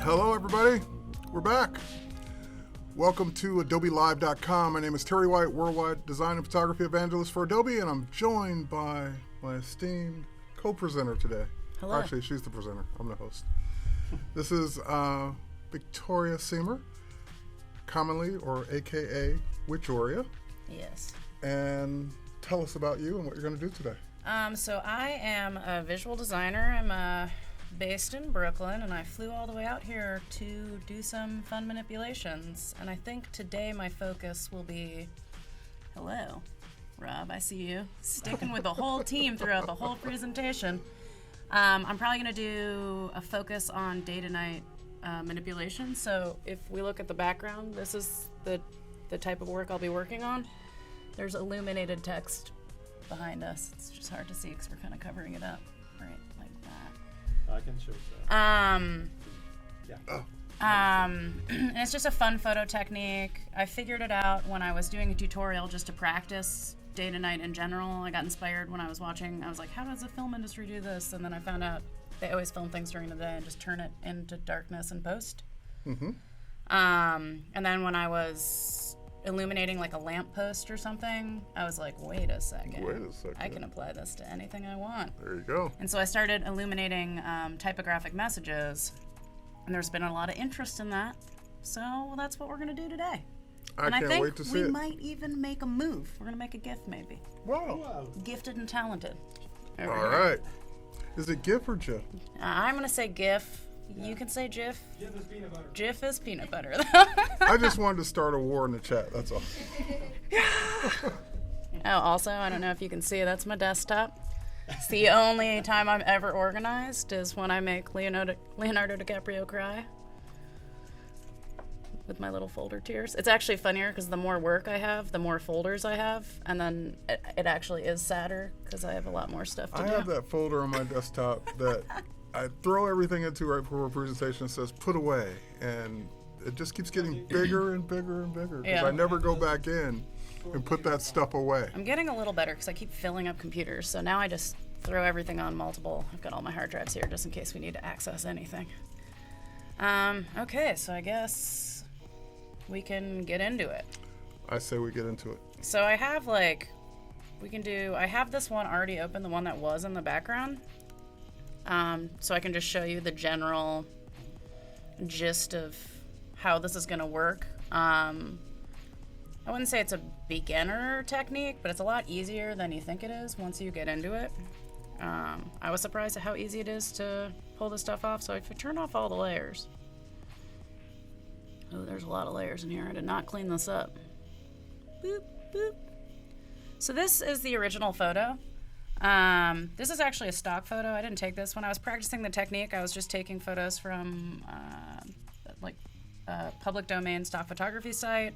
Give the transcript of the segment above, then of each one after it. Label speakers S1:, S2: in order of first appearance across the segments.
S1: Hello, everybody. We're back. Welcome to AdobeLive.com. My name is Terry White, Worldwide Design and Photography Evangelist for Adobe, and I'm joined by my esteemed co-presenter today.
S2: Hello.
S1: Actually, she's the presenter. I'm the host. This is Victoria Siemer, commonly or AKA Witchoria.
S2: Yes.
S1: And tell us about you and what you're going to do today.
S2: So I am a visual designer. I'm based in Brooklyn, and I flew all the way out here to do some fun manipulations. And I think today my focus will be, hello, Rob, I see you, sticking with the whole team throughout the whole presentation. I'm probably going to do a focus on day to night manipulation. So if we look at the background, this is the type of work I'll be working on. There's illuminated text behind us. It's just hard to see because we're kind of covering it up, right, like that.
S3: I can show that.
S2: And it's just a fun photo technique. I figured it out when I was doing a tutorial just to practice day to night in general. I got inspired when I was watching. I was like, how does the film industry do this? And then I found out they always film things during the day and just turn it into darkness in post.
S1: Mm-hmm.
S2: And then when I was illuminating like a lamppost or something, I was like, wait a second. I can apply this to anything I want.
S1: There you go.
S2: And so I started illuminating typographic messages, and there's been a lot of interest in that. So that's what we're going to do today.
S1: I can't wait to see it.
S2: We might even make a move. We're going to make a GIF maybe.
S1: Wow.
S2: Gifted and talented.
S1: All right. Is it GIF or GIF?
S2: I'm going to say GIF.
S3: Yeah.
S2: You can say GIF.
S3: GIF is peanut butter.
S2: GIF is peanut butter.
S1: I just wanted to start a war in the chat, that's all.
S2: Oh, also, I don't know if you can see, that's my desktop. It's the only time I'm ever organized is when I make Leonardo DiCaprio cry with my little folder tears. It's actually funnier because the more work I have, the more folders I have, and then it actually is sadder because I have a lot more stuff to do.
S1: I have that folder on my desktop that I throw everything into right before a presentation. It says put away, and it just keeps getting bigger and bigger and bigger because I never go back in and put that stuff away.
S2: I'm getting a little better because I keep filling up computers, so now I just throw everything on multiple. I've got all my hard drives here just in case we need to access anything. Okay, so I guess we can get into it.
S1: I say we get into it.
S2: So I have I have this one already open, the one that was in the background. So I can just show you the general gist of how this is going to work. I wouldn't say it's a beginner technique, but it's a lot easier than you think it is once you get into it. I was surprised at how easy it is to pull this stuff off. So if I turn off all the layers. Oh, there's a lot of layers in here. I did not clean this up. Boop, boop. So this is the original photo. This is actually a stock photo. I didn't take this. When I was practicing the technique, I was just taking photos from public domain stock photography site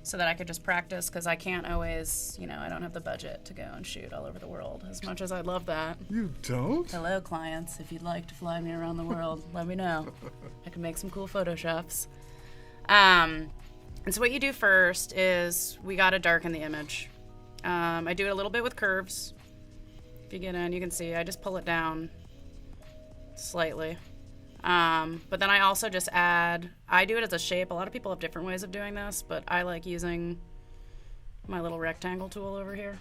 S2: so that I could just practice because I can't always, I don't have the budget to go and shoot all over the world as much as I'd love that.
S1: You don't?
S2: Hello, clients. If you'd like to fly me around the world, let me know. I can make some cool Photoshops. And so what you do first is we got to darken the image. I do it a little bit with curves. If you get in, you can see I just pull it down slightly. But then I also just I do it as a shape. A lot of people have different ways of doing this, but I like using my little rectangle tool over here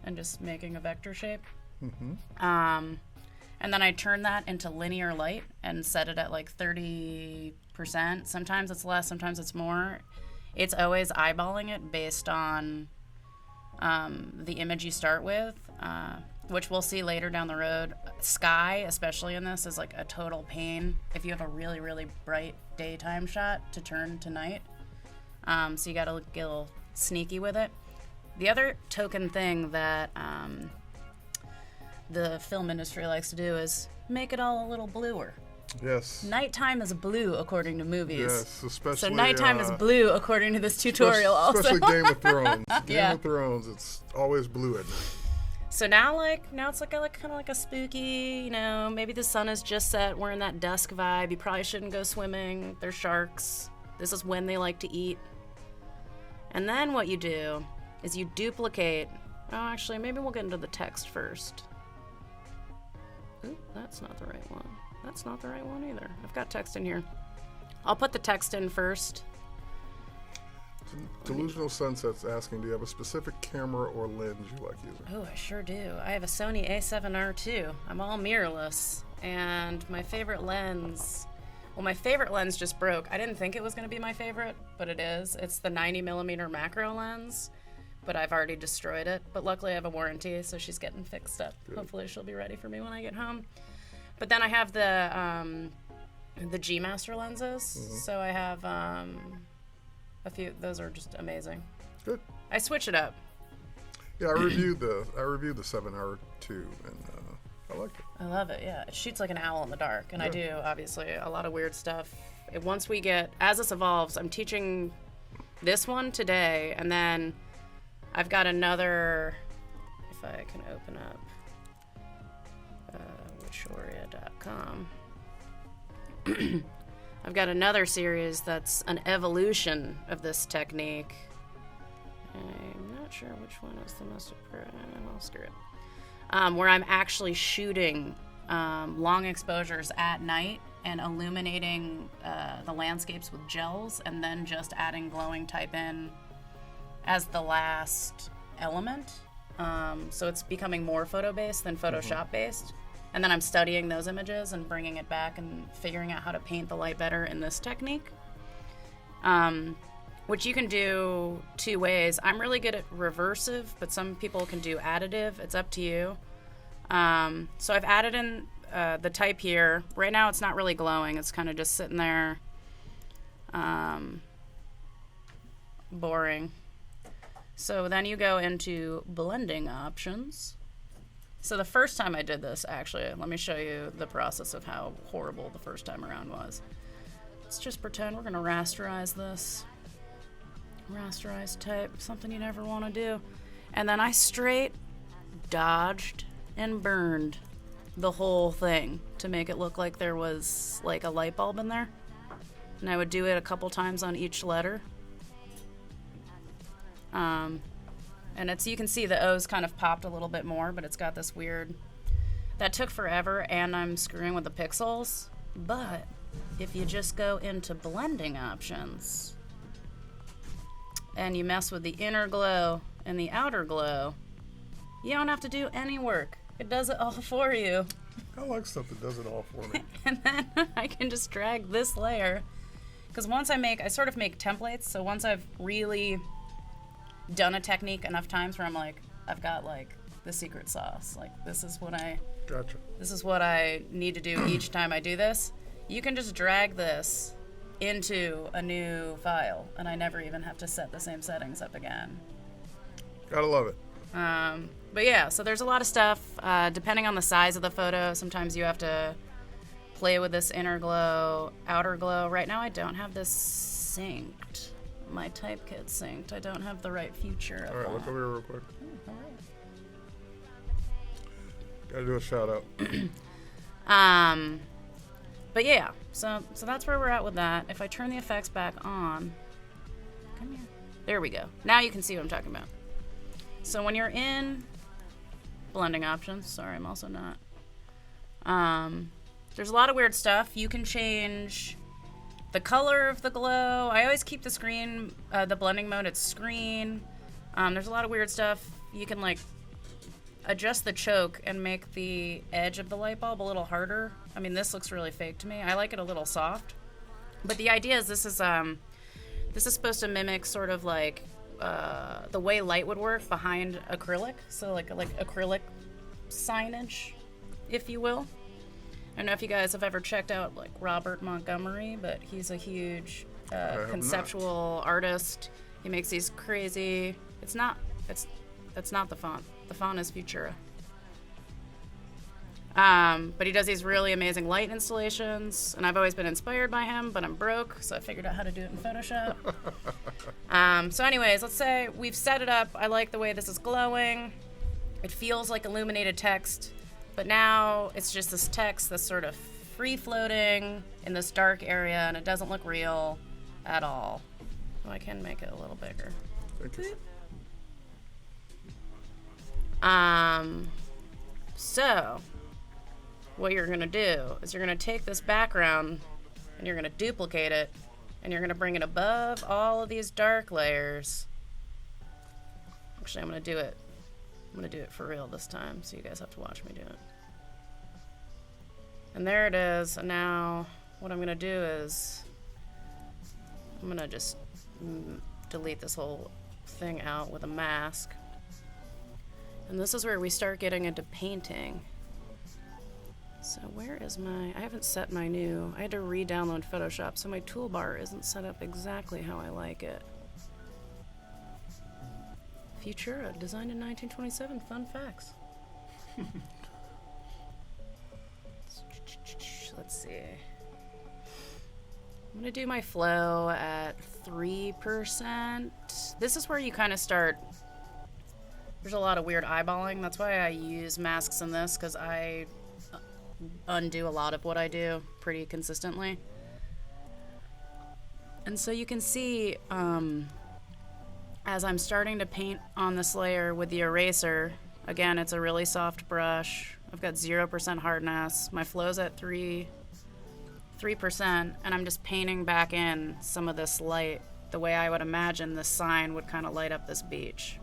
S2: and just making a vector shape.
S1: Mm-hmm.
S2: And then I turn that into linear light and set it at like 30%. Sometimes it's less, sometimes it's more. It's always eyeballing it based on the image you start with, which we'll see later down the road. Sky, especially in this, is like a total pain if you have a really, really bright daytime shot to turn to night. So you gotta get a little sneaky with it. The other token thing that the film industry likes to do is make it all a little bluer.
S1: Yes. Nighttime
S2: is blue according to movies.
S1: Yes, especially.
S2: So nighttime is blue according to this tutorial also.
S1: Especially Game of Thrones. Game of Thrones, it's always blue at night.
S2: So now it's kind of like a spooky, maybe the sun has just set, we're in that dusk vibe. You probably shouldn't go swimming. There's sharks. This is when they like to eat. And then what you do is you duplicate. Oh, actually, maybe we'll get into the text first. Oop, that's not the right one. That's not the right one either. I've got text in here. I'll put the text in first.
S1: Delusional Sunset's asking, do you have a specific camera or lens you like using?
S2: Oh, I sure do. I have a Sony A7R II. I'm all mirrorless. And my favorite lens... Well, my favorite lens just broke. I didn't think it was going to be my favorite, but it is. It's the 90mm macro lens, but I've already destroyed it. But luckily I have a warranty, so she's getting fixed up. Good. Hopefully she'll be ready for me when I get home. But then I have the G Master lenses. Mm-hmm. So I have a few. Those are just amazing.
S1: Good.
S2: I switch it up.
S1: Yeah, I reviewed the 7R II, and I liked it.
S2: I love it, yeah. It shoots like an owl in the dark, and yeah. I do, obviously, a lot of weird stuff. Once we get, as this evolves, I'm teaching this one today, and then I've got another, if I can open up, witchoria.com. I've got another series that's an evolution of this technique. I'm not sure which one is the most appropriate. I'll screw it. Where I'm actually shooting long exposures at night and illuminating the landscapes with gels, and then just adding glowing type in as the last element. So it's becoming more photo-based than Photoshop-based. And then I'm studying those images and bringing it back and figuring out how to paint the light better in this technique. Which you can do two ways. I'm really good at reversive, but some people can do additive. It's up to you. So I've added in the type here. Right now it's not really glowing. It's kind of just sitting there boring. So then you go into blending options. So the first time I did this, actually, let me show you the process of how horrible the first time around was. Let's just pretend we're going to rasterize this. Rasterize type, something you never want to do. And then I straight dodged and burned the whole thing to make it look like there was like a light bulb in there. And I would do it a couple times on each letter. And it's, you can see the O's kind of popped a little bit more, but it's got this weird, that took forever, and I'm screwing with the pixels. But if you just go into blending options and you mess with the inner glow and the outer glow, you don't have to do any work. It does it all for you.
S1: I like stuff that does it all for me.
S2: And then I can just drag this layer, because once I sort of make templates, so once I've really done a technique enough times where I'm like, I've got like the secret sauce, like this is what I need to do each time I do this, you can just drag this into a new file, and I never even have to set the same settings up again.
S1: Gotta love it.
S2: But yeah, so there's a lot of stuff, depending on the size of the photo. Sometimes you have to play with this inner glow, outer glow. Right now I don't have this synced. My type kit's synced. I don't have the right feature.
S1: All right, look over here real quick.
S2: All right.
S1: Gotta do a shout out.
S2: But yeah, so that's where we're at with that. If I turn the effects back on, come here. There we go. Now you can see what I'm talking about. So when you're in blending options, sorry, I'm also not. There's a lot of weird stuff. You can change the color of the glow. I always keep the screen, the blending mode at screen. There's a lot of weird stuff. You can like adjust the choke and make the edge of the light bulb a little harder. I mean, this looks really fake to me. I like it a little soft. But the idea is this is supposed to mimic sort of like the way light would work behind acrylic. So like acrylic signage, if you will. I don't know if you guys have ever checked out like Robert Montgomery, but he's a huge conceptual artist. He makes these crazy. That's not the font. The font is Futura. But he does these really amazing light installations, and I've always been inspired by him, but I'm broke, so I figured out how to do it in Photoshop. So anyways, let's say we've set it up. I like the way this is glowing. It feels like illuminated text, but now it's just this text that's sort of free-floating in this dark area, and it doesn't look real at all. Oh, I can make it a little bigger.
S1: Thank you.
S2: So what you're going to do is you're going to take this background and you're going to duplicate it, and you're going to bring it above all of these dark layers. Actually, I'm going to do it. I'm going to do it for real this time, so you guys have to watch me do it. And there it is. And now what I'm going to do is I'm going to just delete this whole thing out with a mask. And this is where we start getting into painting. So where is I haven't set my I had to re-download Photoshop, so my toolbar isn't set up exactly how I like it. Futura, designed in 1927, fun facts. Let's see. I'm gonna do my flow at 3%. This is where you kind of start. There's a lot of weird eyeballing. That's why I use masks in this, because I undo a lot of what I do pretty consistently. And so you can see as I'm starting to paint on this layer with the eraser, again, it's a really soft brush. I've got 0% hardness. My flow's at 3%, and I'm just painting back in some of this light the way I would imagine this sign would kind of light up this beach.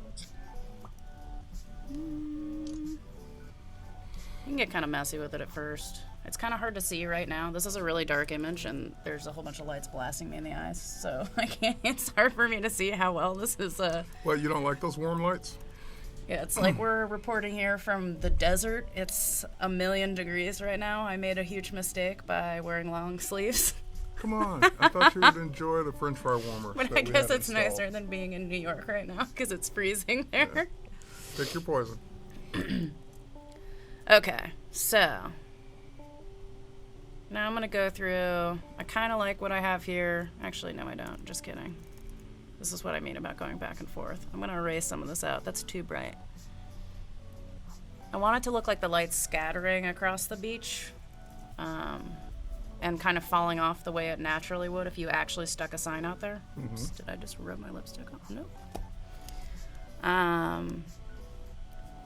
S2: You can get kind of messy with it at first. It's kind of hard to see right now. This is a really dark image, and there's a whole bunch of lights blasting me in the eyes, so I can't. It's hard for me to see how well this is.
S1: What, you don't like those warm lights?
S2: Yeah, it's like we're reporting here from the desert. It's 1,000,000 degrees right now. I made a huge mistake by wearing long sleeves.
S1: Come on, I thought you would enjoy the French fry warmer.
S2: But I guess it's nicer than being in New York right now because it's freezing there.
S1: Yeah. Pick your poison.
S2: Okay, so now I'm gonna go through. I kind of like what I have here. Actually, no, I don't. Just kidding. This is what I mean about going back and forth. I'm gonna erase some of this out. That's too bright. I want it to look like the light's scattering across the beach, and kind of falling off the way it naturally would if you actually stuck a sign out there. Oops, did I just rub my lipstick off? Nope.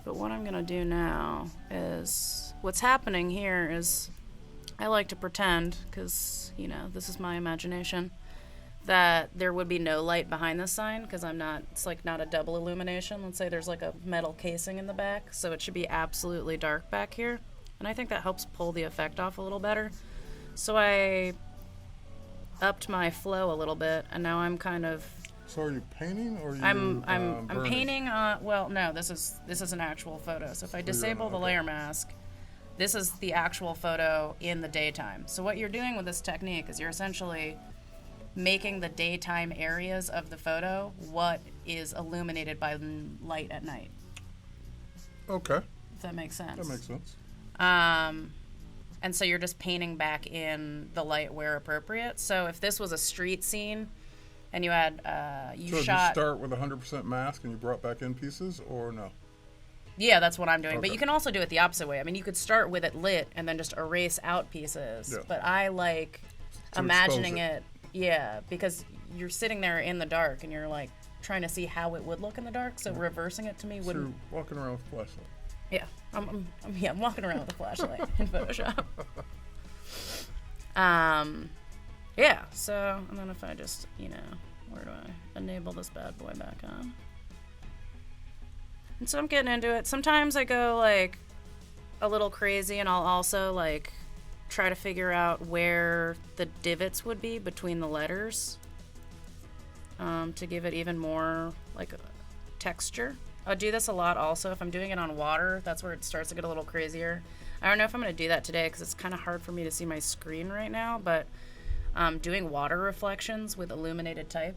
S2: But what I'm gonna do now is, what's happening here is, I like to pretend, because, you know, this is my imagination, that there would be no light behind this sign, because it's like not a double illumination. Let's say there's like a metal casing in the back, so it should be absolutely dark back here. And I think that helps pull the effect off a little better. So I upped my flow a little bit, and now I'm kind of...
S1: So are you painting, or are you
S2: I'm
S1: burning?
S2: painting well, no, this is an actual photo. So if I disable the layer mask, this is the actual photo in the daytime. So what you're doing with this technique is you're essentially making the daytime areas of the photo what is illuminated by light at night.
S1: Okay.
S2: If that makes sense.
S1: That makes sense.
S2: And so you're just painting back in the light where appropriate. So if this was a street scene, and you had,
S1: So did you start with 100% mask and you brought back in pieces, or no?
S2: Yeah, that's what I'm doing.
S1: Okay.
S2: But you can also do it the opposite way. I mean, you could start with it lit and then just erase out pieces.
S1: Yeah.
S2: But I like imagining it, yeah, because you're sitting there in the dark and you're like trying to see how it would look in the dark. So reversing it to me wouldn't.
S1: So you're walking around with a flashlight.
S2: Yeah, I'm walking around with a flashlight in Photoshop. Yeah, so, and then if I just, where do I enable this bad boy back on? And so I'm getting into it. Sometimes I go, like, a little crazy, and I'll also, like, try to figure out where the divots would be between the letters to give it even more, like, texture. I'll do this a lot also. If I'm doing it on water, that's where it starts to get a little crazier. I don't know if I'm going to do that today because it's kind of hard for me to see my screen right now, but doing water reflections with illuminated type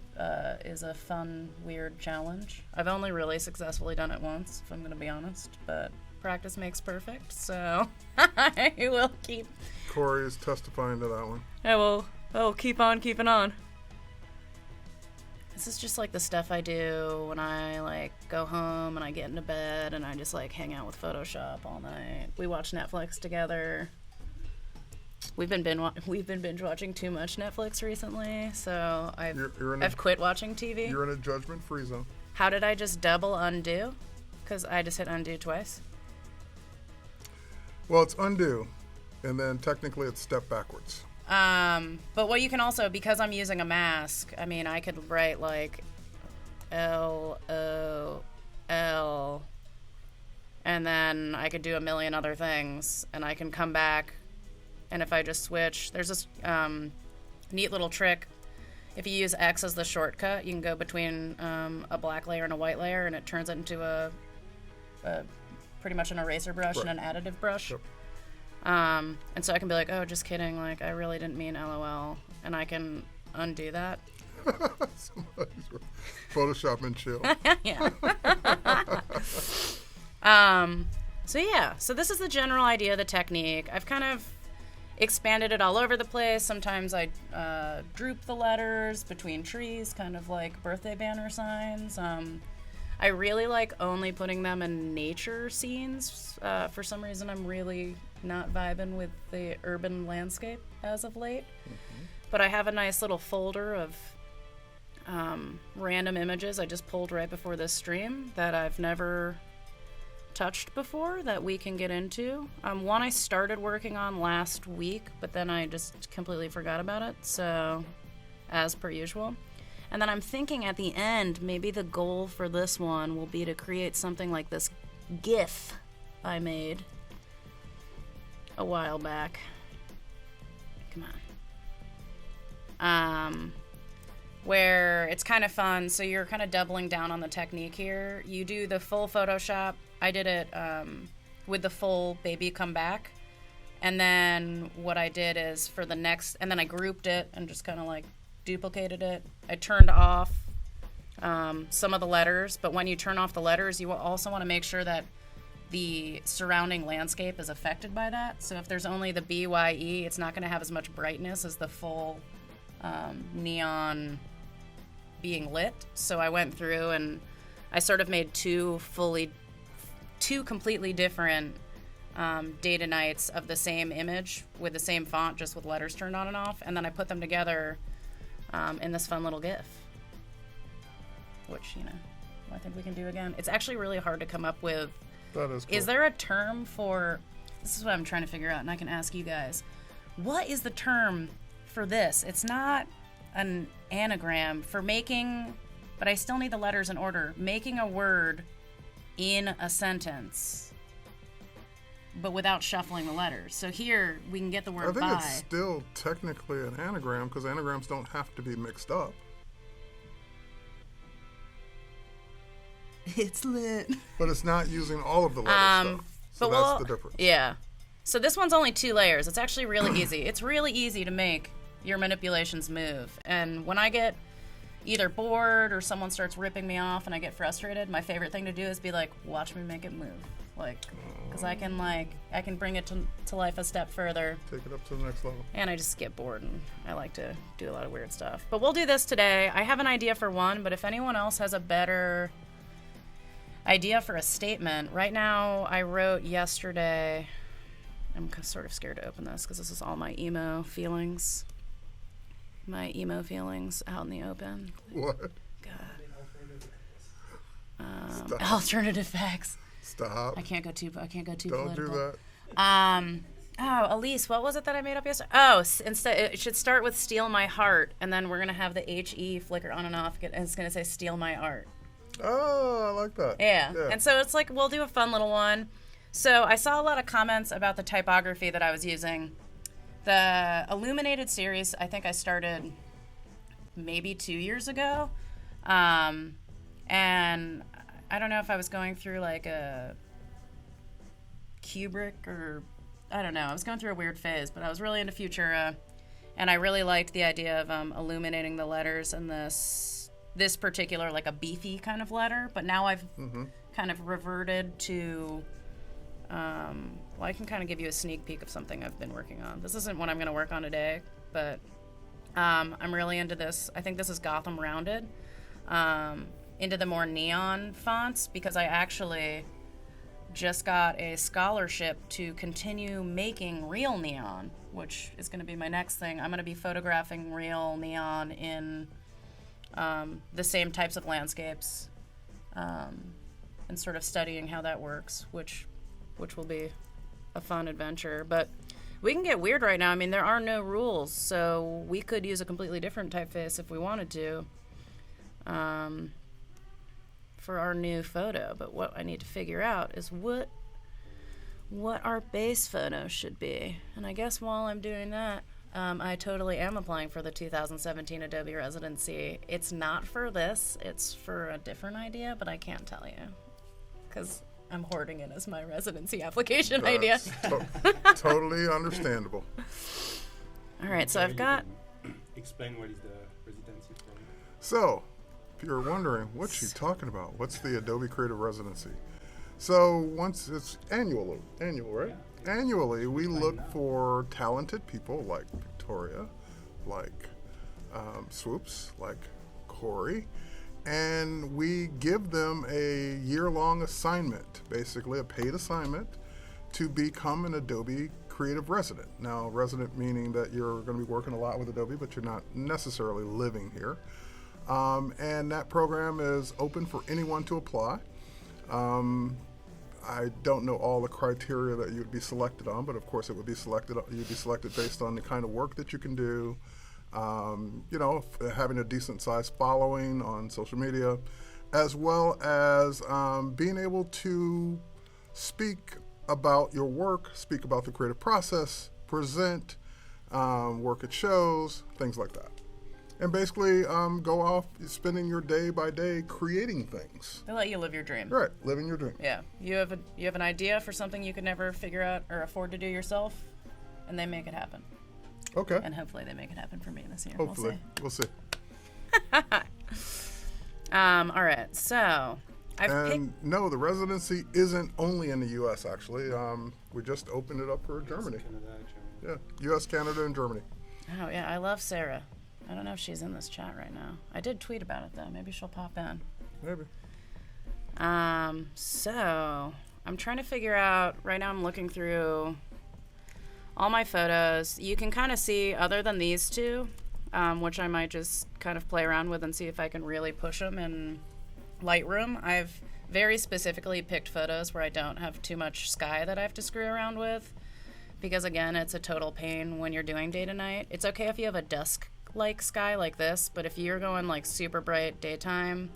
S2: is a fun, weird challenge. I've only really successfully done it once, if I'm going to be honest, but practice makes perfect, so I will keep...
S1: Corey is testifying to that one.
S2: I will keep on keeping on. This is just like the stuff I do when I like go home and I get into bed and I just like hang out with Photoshop all night. We watch Netflix together. We've been binge watching too much Netflix recently, so I've quit watching TV.
S1: You're in a judgment-free zone.
S2: How did I just double undo? Because I just hit undo twice.
S1: Well, it's undo, and then technically it's step backwards.
S2: But what you can also, because I'm using a mask, I mean, I could write like LOL, and then I could do a million other things, and I can come back, and if I just switch, there's this neat little trick. If you use X as the shortcut, you can go between a black layer and a white layer, and it turns it into a pretty much an eraser brush and an additive brush.
S1: Yep.
S2: And so I can be like, oh, just kidding, like, I really didn't mean LOL, and I can undo that.
S1: Photoshop and chill.
S2: Yeah. So this is the general idea of the technique. I've kind of expanded it all over the place. Sometimes I droop the letters between trees, kind of like birthday banner signs. I really like only putting them in nature scenes. For some reason, I'm really not vibing with the urban landscape as of late. Mm-hmm. But I have a nice little folder of random images I just pulled right before this stream that I've never touched before that we can get into. One I started working on last week, but then I just completely forgot about it, so as per usual. And then I'm thinking at the end, maybe the goal for this one will be to create something like this GIF I made a while back. Come on. Where it's kind of fun, so you're kind of doubling down on the technique here. You do the full Photoshop. I did it with the full baby come back. And then what I did is for the next, and then I grouped it and just kind of like duplicated it. I turned off some of the letters, but when you turn off the letters, you also want to make sure that the surrounding landscape is affected by that. So if there's only the BYE, it's not going to have as much brightness as the full neon being lit. So I went through and I sort of made two completely different data nights of the same image with the same font, just with letters turned on and off, and then I put them together in this fun little GIF, which, I think we can do again. It's actually really hard to come up with.
S1: That is cool.
S2: Is there a term for, this is what I'm trying to figure out, and I can ask you guys, what is the term for this? It's not an anagram for making, but I still need the letters in order, making a word in a sentence, but without shuffling the letters. So here we can get the word by.
S1: I think it's still technically an anagram because anagrams don't have to be mixed up.
S2: It's lit.
S1: But it's not using all of the letter stuff. So that's the difference.
S2: Yeah. So this one's only 2 layers. It's actually really easy. It's really easy to make your manipulations move. And when I get either bored or someone starts ripping me off and I get frustrated, my favorite thing to do is be like, watch me make it move. Like, because I can bring it to life a step further.
S1: Take it up to the next level.
S2: And I just get bored, and I like to do a lot of weird stuff. But we'll do this today. I have an idea for one, but if anyone else has a better idea for a statement. Right now, I wrote yesterday, I'm sort of scared to open this because this is all my emo feelings. My emo feelings out in the open.
S1: What?
S2: God. Alternative facts.
S1: Stop.
S2: I can't go too
S1: Don't
S2: political.
S1: do that.
S2: Elise, what was it that I made up yesterday? Oh, instead it should start with "Steal My Heart," and then we're gonna have the HE flicker on and off, and it's gonna say "Steal My Art."
S1: Oh, I like that.
S2: Yeah. And so it's like we'll do a fun little one. So I saw a lot of comments about the typography that I was using. The Illuminated series, I think I started maybe 2 years ago. And I don't know if I was going through like a Kubrick or, I don't know. I was going through a weird phase, but I was really into Futura. And I really liked the idea of illuminating the letters in this particular, like a beefy kind of letter. But now I've kind of reverted to... well, I can kind of give you a sneak peek of something I've been working on. This isn't what I'm going to work on today, but I'm really into this. I think this is Gotham Rounded, into the more neon fonts, because I actually just got a scholarship to continue making real neon, which is going to be my next thing. I'm going to be photographing real neon in the same types of landscapes, and sort of studying how that works, which will be a fun adventure. But We can get weird right now. I mean, there are no rules, so we could use a completely different typeface if we wanted to for our new photo. But what I need to figure out is what our base photo should be. And I guess while I'm doing that, I totally am applying for the 2017 Adobe residency. It's not for this. It's for a different idea, but I can't tell you because I'm hoarding it as my residency application idea.
S1: Totally understandable.
S2: All right, so I've got...
S4: Explain what is the residency program.
S1: So, if you're wondering, what's she talking about? What's the Adobe Creative Residency? So, once it's annual, right? Yeah. Annually, we look for talented people like Victoria, like Swopes, like Corey, and we give them a year-long assignment, basically a paid assignment, to become an Adobe Creative Resident. Now, resident meaning that you're going to be working a lot with Adobe, but you're not necessarily living here. And that program is open for anyone to apply. I don't know all the criteria that you'd be selected on, but of course it would be selected. You'd be selected based on the kind of work that you can do. Having a decent sized following on social media, as well as being able to speak about your work, speak about the creative process, present, work at shows, things like that. And basically go off spending your day by day creating things.
S2: They let you live your dream.
S1: Right, living your dream.
S2: Yeah, you have an idea for something you could never figure out or afford to do yourself, and they make it happen.
S1: Okay.
S2: And hopefully they make it happen for me this year.
S1: Hopefully. We'll see.
S2: All right, so
S1: no, the residency isn't only in the U.S. actually. We just opened it up for Germany.
S4: Canada,
S1: Yeah, U.S., Canada, and Germany.
S2: Oh yeah, I love Sarah. I don't know if she's in this chat right now. I did tweet about it though. Maybe she'll pop in.
S1: Maybe.
S2: So I'm trying to figure out. Right now, I'm looking through all my photos. You can kind of see, other than these two, which I might just kind of play around with and see if I can really push them in Lightroom. I've very specifically picked photos where I don't have too much sky that I have to screw around with, because again, it's a total pain when you're doing day to night. It's okay if you have a dusk-like sky like this, but if you're going like super bright daytime,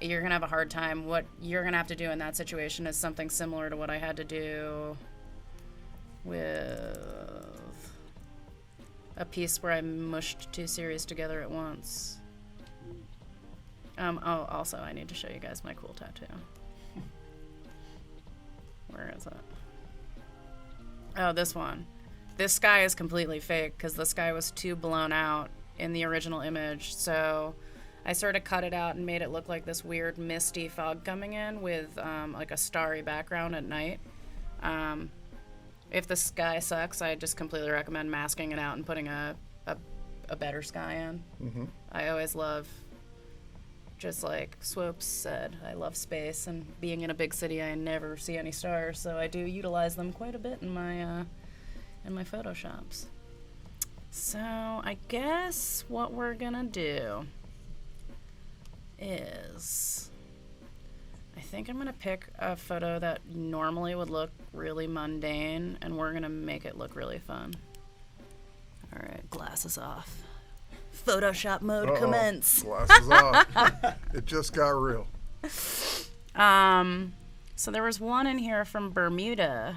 S2: you're gonna have a hard time. What you're gonna have to do in that situation is something similar to what I had to do with a piece where I mushed two series together at once. Also, I need to show you guys my cool tattoo. Where is it? Oh, this one. This sky is completely fake because the sky was too blown out in the original image. So I sort of cut it out and made it look like this weird misty fog coming in with like a starry background at night. If the sky sucks, I just completely recommend masking it out and putting a better sky in. Mm-hmm. I always love, just like Swopes said, I love space, and being in a big city, I never see any stars, so I do utilize them quite a bit in my Photoshops. So I guess what we're gonna do is, I think I'm gonna pick a photo that normally would look really mundane, and we're gonna make it look really fun. All right, glasses off. Photoshop mode commence.
S1: Glasses off. It just got real.
S2: So there was one in here from Bermuda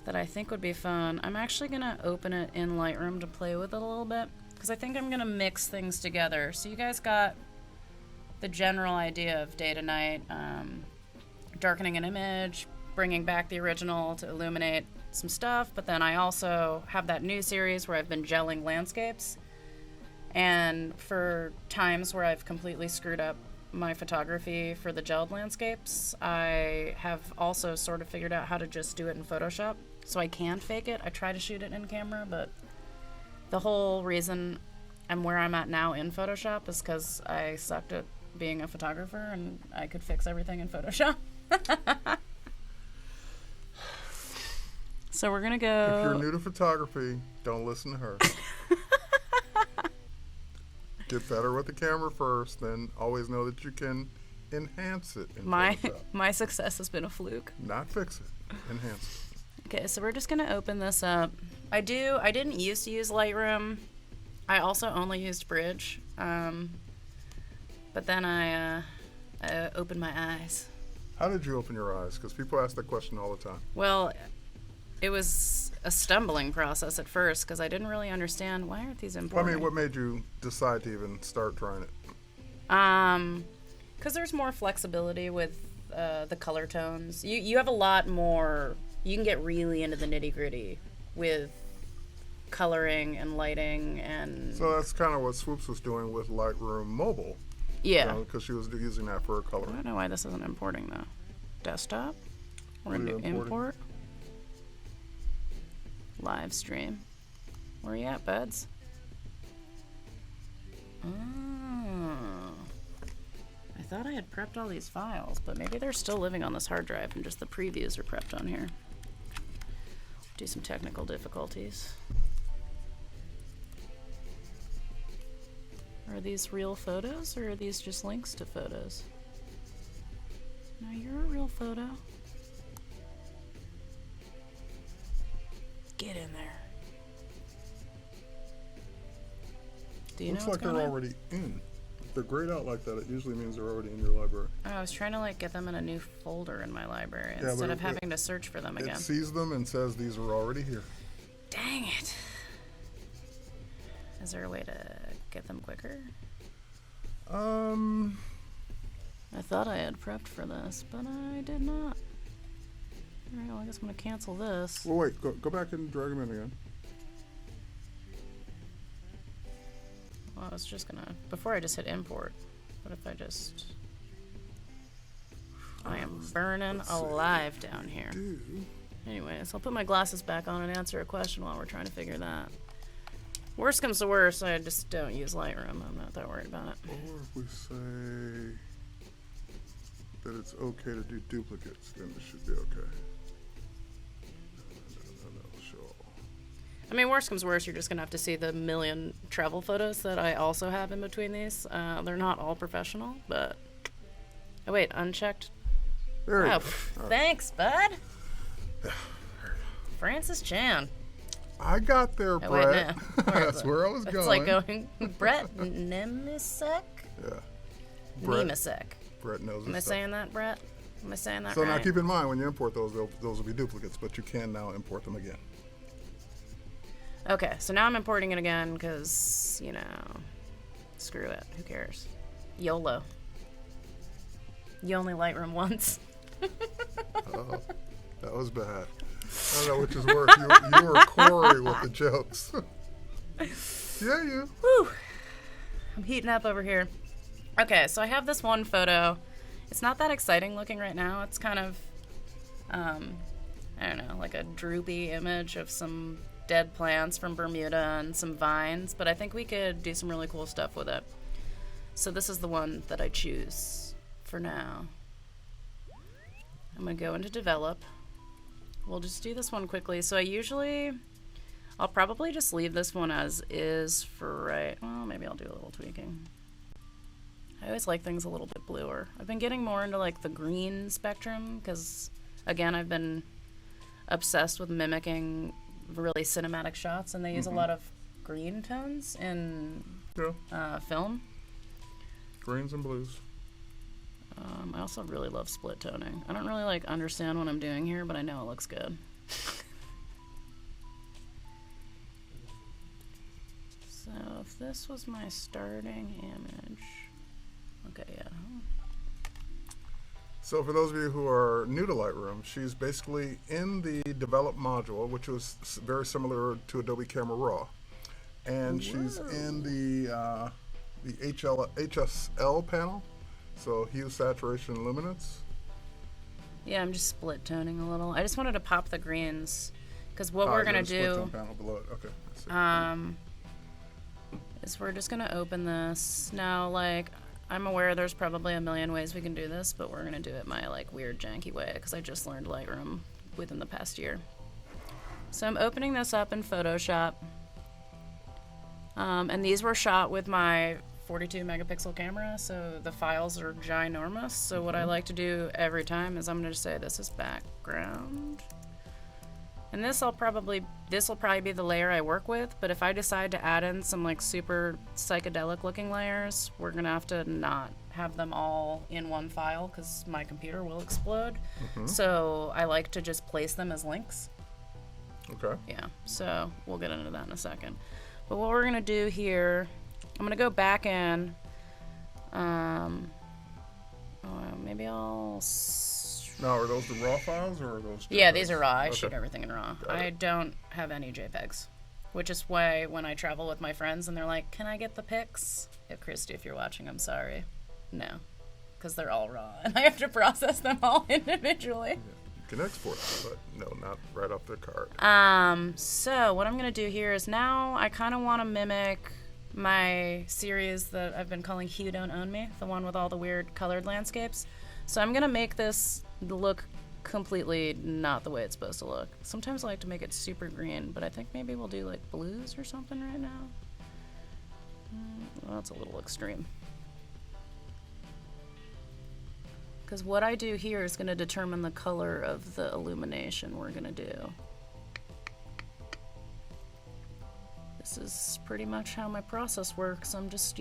S2: that I think would be fun. I'm actually gonna open it in Lightroom to play with it a little bit, because I think I'm gonna mix things together. So you guys got the general idea of day to night, darkening an image, bringing back the original to illuminate some stuff, but then I also have that new series where I've been gelling landscapes. And for times where I've completely screwed up my photography for the gelled landscapes, I have also sort of figured out how to just do it in Photoshop. So I can fake it. I try to shoot it in camera, but the whole reason I'm where I'm at now in Photoshop is because I sucked at being a photographer and I could fix everything in Photoshop. So we're gonna go.
S1: If you're new to photography, don't listen to her. Get better with the camera first, then always know that you can enhance it in Photoshop.
S2: My success has been a fluke.
S1: Not fix it, enhance
S2: Okay, so we're just gonna open this up. I didn't used to use Lightroom. I also only used Bridge. But then I opened my eyes.
S1: How did you open your eyes? Because people ask that question all the time.
S2: Well, it was a stumbling process at first because I didn't really understand why aren't these important.
S1: I mean, what made you decide to even start trying it?
S2: Because there's more flexibility with the color tones. You have a lot more. You can get really into the nitty gritty with coloring and lighting and.
S1: So that's kind of what Swoops was doing with Lightroom Mobile.
S2: Yeah.
S1: Because she was using that for her
S2: I
S1: coloring.
S2: don't know why this isn't importing though. Desktop. We're gonna do import. Live stream. Where you at, buds? Oh. I thought I had prepped all these files, but maybe they're still living on this hard drive and just the previews are prepped on here. Do some technical difficulties. Are these real photos or are these just links to photos? No, you're a real photo. Get in there. Do you
S1: Looks
S2: know
S1: like
S2: what's
S1: they're
S2: going on?
S1: already in. If they're grayed out like that, it usually means they're already in your library.
S2: Oh, I was trying to like get them in a new folder in my library
S1: Yeah,
S2: instead
S1: but
S2: of having to search for them
S1: It
S2: again.
S1: sees them and says these are already here.
S2: Dang it. Is there a way to get them quicker? I thought I had prepped for this, but I did not. Alright, well I guess I'm gonna cancel this.
S1: Well, wait, go back and drag them in again.
S2: Well, I was just gonna, before I just hit import, what if I just, I am burning alive down here. Anyways, I'll put my glasses back on and answer a question while we're trying to figure that. Worst comes to worst, I just don't use Lightroom. I'm not that worried about it.
S1: Or if we say that it's okay to do duplicates, then it should be okay. No, show all.
S2: I mean, worst comes worst, you're just gonna have to see the million travel photos that I also have in between these. They're not all professional, but... Oh wait, unchecked?
S1: There you
S2: Oh,
S1: go.
S2: thanks, bud. Francis Chan.
S1: I got there,
S2: Oh, wait,
S1: Brett.
S2: no.
S1: That's where I was
S2: It's
S1: going.
S2: like going, Brett Nemisek?
S1: Yeah. Brett,
S2: Nemisek.
S1: Brett knows
S2: Am I
S1: his stuff.
S2: saying that, Brett? Am I saying that
S1: So
S2: right?
S1: now keep in mind, when you import those, those will be duplicates, but you can now import them again.
S2: Okay, so now I'm importing it again because, you know, screw it. Who cares? YOLO. You only Lightroom once.
S1: Oh, that was bad. I don't know which is worse. You or Corey with the jokes. Yeah, you.
S2: Whew. I'm heating up over here. Okay, so I have this one photo. It's not that exciting looking right now. It's kind of, I don't know, like a droopy image of some dead plants from Bermuda and some vines, but I think we could do some really cool stuff with it. So this is the one that I choose for now. I'm gonna go into develop. We'll just do this one quickly. So I'll probably just leave this one as is for right. Well, maybe I'll do a little tweaking. I always like things a little bit bluer. I've been getting more into like the green spectrum because, again, I've been obsessed with mimicking really cinematic shots, and they use a lot of green tones in film.
S1: Greens and blues.
S2: I also really love split toning. I don't really like understand what I'm doing here, but I know it looks good. So if this was my starting image, okay, yeah.
S1: So for those of you who are new to Lightroom, she's basically in the develop module, which was very similar to Adobe Camera Raw. And she's in the HSL panel. So hue, saturation, luminance.
S2: Yeah, I'm just split toning a little. I just wanted to pop the greens because what we're gonna
S1: split
S2: do
S1: tone panel below it. Okay. I see.
S2: is we're just gonna open this now. Like, I'm aware there's probably a million ways we can do this, but we're gonna do it my like weird janky way because I just learned Lightroom within the past year. So I'm opening this up in Photoshop, and these were shot with my 42 megapixel camera, so the files are ginormous. So what I like to do every time is I'm going to say this is background, And this will probably be the layer I work with, but if I decide to add in some like super psychedelic looking layers, we're gonna have to not have them all in one file because my computer will explode. So I like to just place them as links.
S1: Okay.
S2: Yeah, so we'll get into that in a second. But what we're gonna do here, I'm gonna go back in. Maybe I'll.
S1: Now, are those the raw files or are those?
S2: Yeah,
S1: JPEGs?
S2: these are raw. I
S1: Okay.
S2: shoot everything in raw.
S1: Got it.
S2: I don't have any JPEGs, which is why when I travel with my friends and they're like, "Can I get the pics?" Yeah, Christy, if you're watching, I'm sorry. No, because they're all raw and I have to process them all individually.
S1: You can export them, but no, not right off the card.
S2: So what I'm gonna do here is now I kind of want to mimic my series that I've been calling Hue Don't Own Me, the one with all the weird colored landscapes. So I'm gonna make this look completely not the way it's supposed to look. Sometimes I like to make it super green, but I think maybe we'll do like blues or something right now. Well, that's a little extreme. Because what I do here is going to determine the color of the illumination we're going to do. This is pretty much how my process works. I'm just,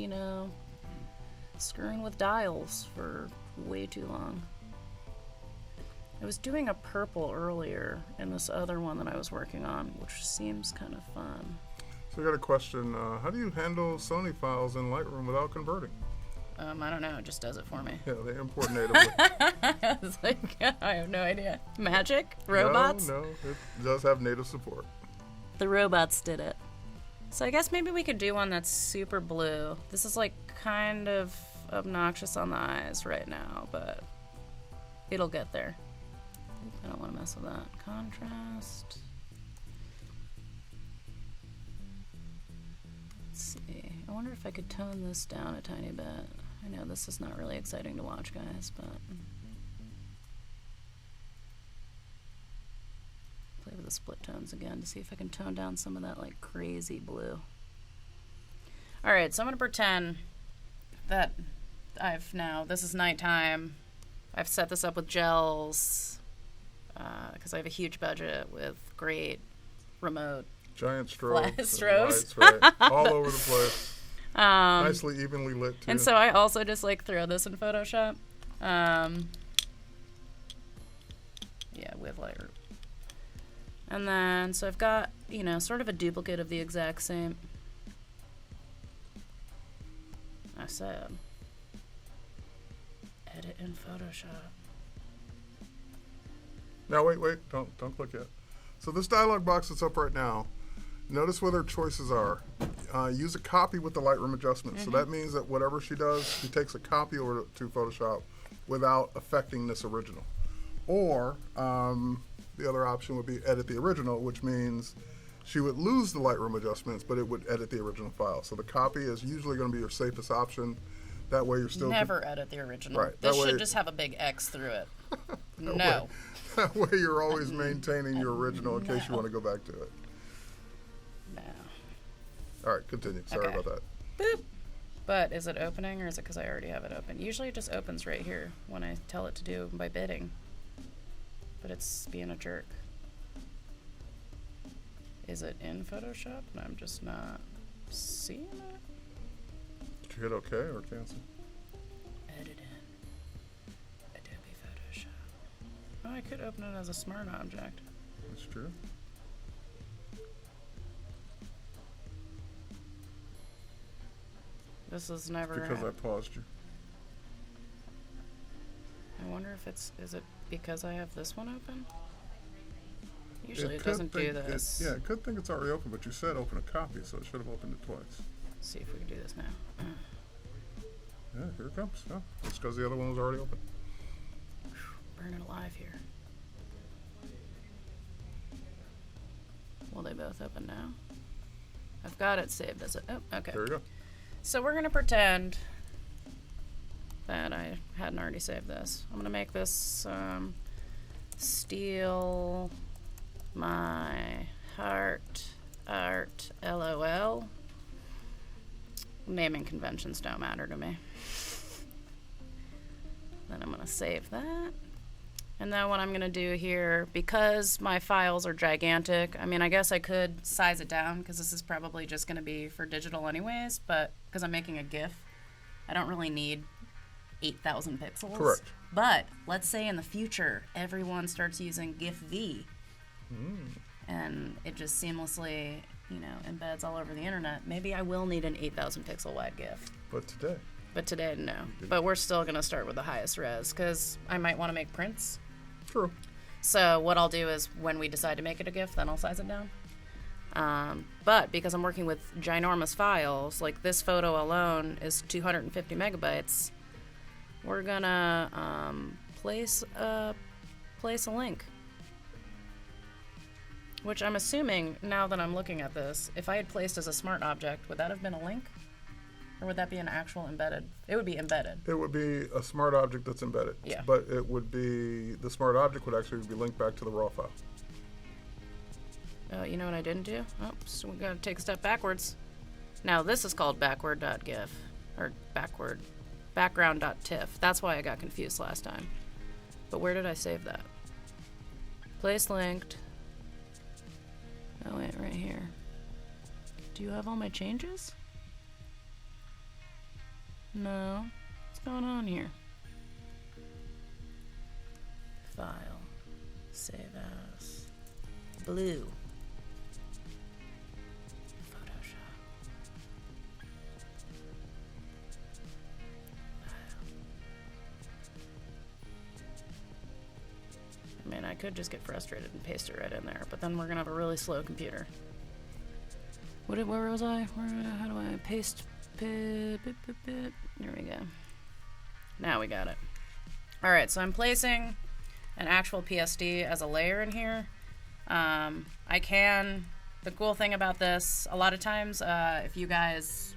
S2: screwing with dials for way too long. I was doing a purple earlier in this other one that I was working on, which seems kind of fun.
S1: So I got a question. How do you handle Sony files in Lightroom without converting?
S2: I don't know. It just does it for me.
S1: Yeah, they import natively.
S2: It's like, I have no idea. Magic? Robots?
S1: No, it does have native support.
S2: The robots did it. So I guess maybe we could do one that's super blue. This is like kind of obnoxious on the eyes right now, but it'll get there. I don't want to mess with that. Contrast. Let's see. I wonder if I could tone this down a tiny bit. I know this is not really exciting to watch, guys, but play with the split tones again to see if I can tone down some of that like crazy blue. Alright, so I'm going to pretend that this is nighttime. I've set this up with gels because I have a huge budget with great remote
S1: Giant strobes.
S2: strobes.
S1: Lights, right, all over the place. Nicely evenly lit, too.
S2: And so I also just like throw this in Photoshop. With Lightroom. And then, so I've got, sort of a duplicate of the exact same. I said, edit in Photoshop.
S1: Now, wait, don't click yet. So this dialog box that's up right now, notice where their choices are. Use a copy with the Lightroom adjustment. So that means that whatever she does, she takes a copy over to Photoshop without affecting this original. Or the other option would be edit the original, which means she would lose the Lightroom adjustments, but it would edit the original file. So the copy is usually going to be your safest option. That way you're still...
S2: Never edit the original.
S1: Right.
S2: This should just have a big X through it. No.
S1: That way you're always maintaining your original in case you want to go back to it.
S2: No.
S1: All right, continue. Sorry
S2: Okay.
S1: about that.
S2: Boop. But is it opening or is it because I already have it open? Usually it just opens right here when I tell it to do by bidding. But it's being a jerk. Is it in Photoshop and I'm just not seeing it?
S1: Did you hit OK or cancel?
S2: Edit in Adobe Photoshop. Oh, I could open it as a smart object.
S1: That's true.
S2: This is never...
S1: Because I paused you.
S2: I wonder if is it because I have this one open? Usually it doesn't do this.
S1: It could think it's already open, but you said open a copy, so it should have opened it twice.
S2: Let's see if we can do this now.
S1: Yeah, here it comes. Oh, it's because the other one was already open.
S2: Burning alive here. Will they both open now? I've got it saved as oh, okay.
S1: There you go.
S2: So we're gonna pretend that I hadn't already saved this. I'm gonna make this steal my heart art LOL. Naming conventions don't matter to me. Then I'm gonna save that. And then what I'm going to do here, because my files are gigantic, I mean, I guess I could size it down because this is probably just going to be for digital anyways, but because I'm making a GIF, I don't really need 8,000 pixels.
S1: Correct.
S2: But let's say in the future, everyone starts using GIF V, and it just seamlessly, embeds all over the internet. Maybe I will need an 8,000 pixel wide GIF. But today, no. But we're still going to start with the highest res because I might want to make prints.
S1: True.
S2: So what I'll do is when we decide to make it a GIF, then I'll size it down. But because I'm working with ginormous files, like this photo alone is 250 megabytes, we're gonna place a link. Which I'm assuming, now that I'm looking at this, if I had placed as a smart object, would that have been a link? Or would that be an actual embedded? It would be embedded.
S1: It would be a smart object that's embedded.
S2: Yeah.
S1: But it would be, the smart object would actually be linked back to the raw file.
S2: You know what I didn't do? Oh, so we gotta take a step backwards. Now this is called backward.gif, or background.tiff. That's why I got confused last time. But where did I save that? Place linked. Oh wait, right here. Do you have all my changes? No. What's going on here? File. Save as. Blue. Photoshop. I mean, I could just get frustrated and paste it right in there, but then we're gonna have a really slow computer. Where was I? How do I paste? There we go. Now we got it. All right, so I'm placing an actual PSD as a layer in here. The cool thing about this, a lot of times, if you guys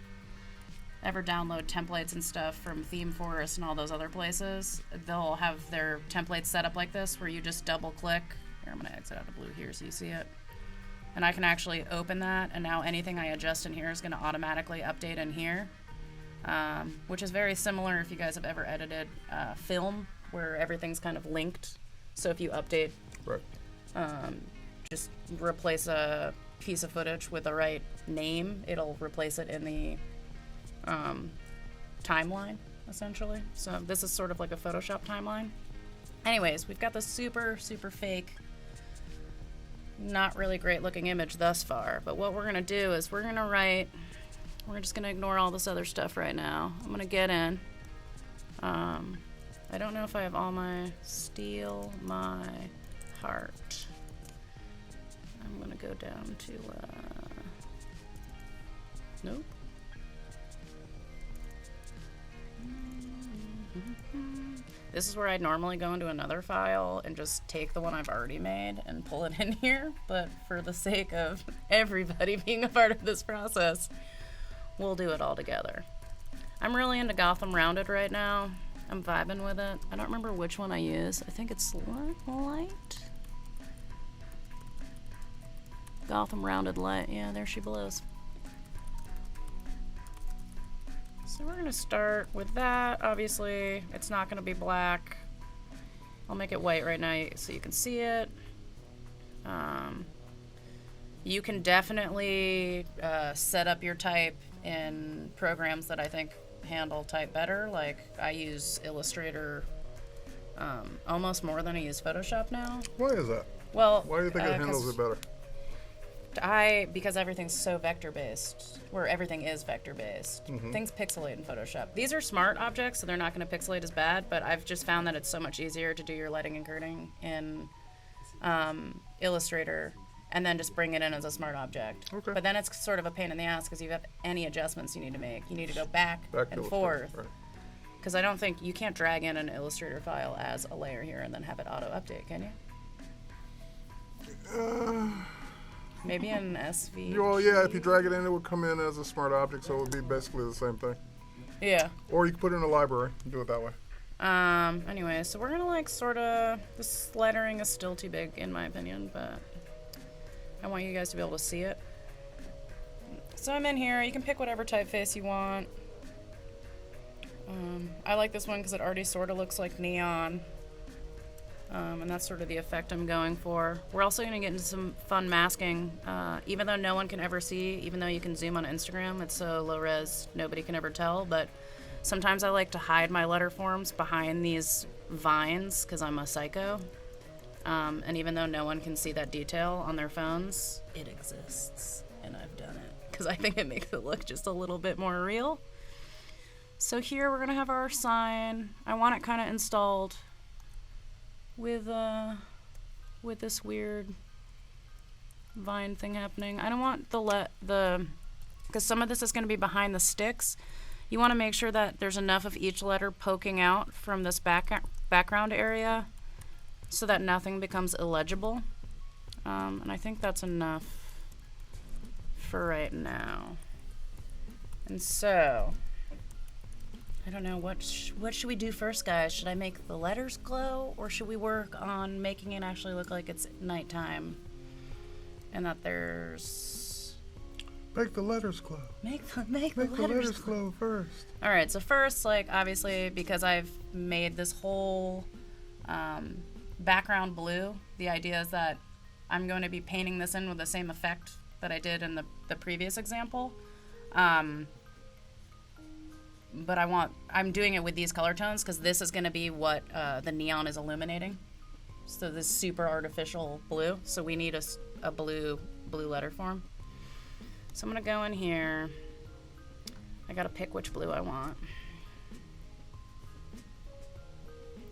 S2: ever download templates and stuff from Theme Forest and all those other places, they'll have their templates set up like this where you just double click. Here, I'm gonna exit out of blue here so you see it. And I can actually open that, and now anything I adjust in here is going to automatically update in here, which is very similar if you guys have ever edited film, where everything's kind of linked. So if you update,
S1: Right.
S2: Just replace a piece of footage with the right name, it'll replace it in the timeline, essentially. So this is sort of like a Photoshop timeline. Anyways, we've got this super, super fake, not really great looking image thus far, but what we're gonna do is we're just gonna ignore all this other stuff right now. I'm gonna get in. I don't know if I have all my steal my heart. I'm gonna go down to nope. This is where I'd normally go into another file and just take the one I've already made and pull it in here, but for the sake of everybody being a part of this process, we'll do it all together. I'm really into Gotham Rounded right now. I'm vibing with it. I don't remember which one I use. I think it's Light? Gotham Rounded Light. Yeah, there she blows. So we're gonna start with that. Obviously, it's not gonna be black. I'll make it white right now so you can see it. You can definitely set up your type in programs that I think handle type better. Like I use Illustrator almost more than I use Photoshop now.
S1: Why is that?
S2: Well,
S1: why do you think it handles it better?
S2: Because everything's so vector-based, where everything is vector-based. Things pixelate in Photoshop. These are smart objects, so they're not going to pixelate as bad, but I've just found that it's so much easier to do your lighting and kerning in Illustrator and then just bring it in as a smart object.
S1: Okay.
S2: But then it's sort of a pain in the ass because you have any adjustments you need to make. You need to go back and forth. Because I don't think you can't drag in an Illustrator file as a layer here and then have it auto-update, can you? Maybe an SV.
S1: Well, yeah, if you drag it in, it would come in as a smart object, so it would be basically the same thing.
S2: Yeah.
S1: Or you could put it in a library and do it that way.
S2: Anyway, so we're gonna this lettering is still too big in my opinion, but I want you guys to be able to see it. So I'm in here. You can pick whatever typeface you want. I like this one because it already sort of looks like neon. And that's sort of the effect I'm going for. We're also going to get into some fun masking. Even though no one can ever see, even though you can zoom on Instagram, it's so low res, nobody can ever tell. But sometimes I like to hide my letter forms behind these vines because I'm a psycho. And even though no one can see that detail on their phones, it exists. And I've done it because I think it makes it look just a little bit more real. So here we're going to have our sign. I want it kind of installed with this weird vine thing happening. I don't want because some of this is going to be behind the sticks. You want to make sure that there's enough of each letter poking out from this background area so that nothing becomes illegible. And I think that's enough for right now. And so I don't know, what should we do first, guys? Should I make the letters glow, or should we work on making it actually look like it's nighttime and that there's...
S1: Make the letters glow.
S2: Make the letters
S1: glow first.
S2: All right, so first, like, obviously, because I've made this whole background blue, the idea is that I'm going to be painting this in with the same effect that I did in the previous example. But I'm doing it with these color tones because this is going to be what the neon is illuminating. So this super artificial blue. So we need a blue letter form. So I'm going to go in here. I got to pick which blue I want.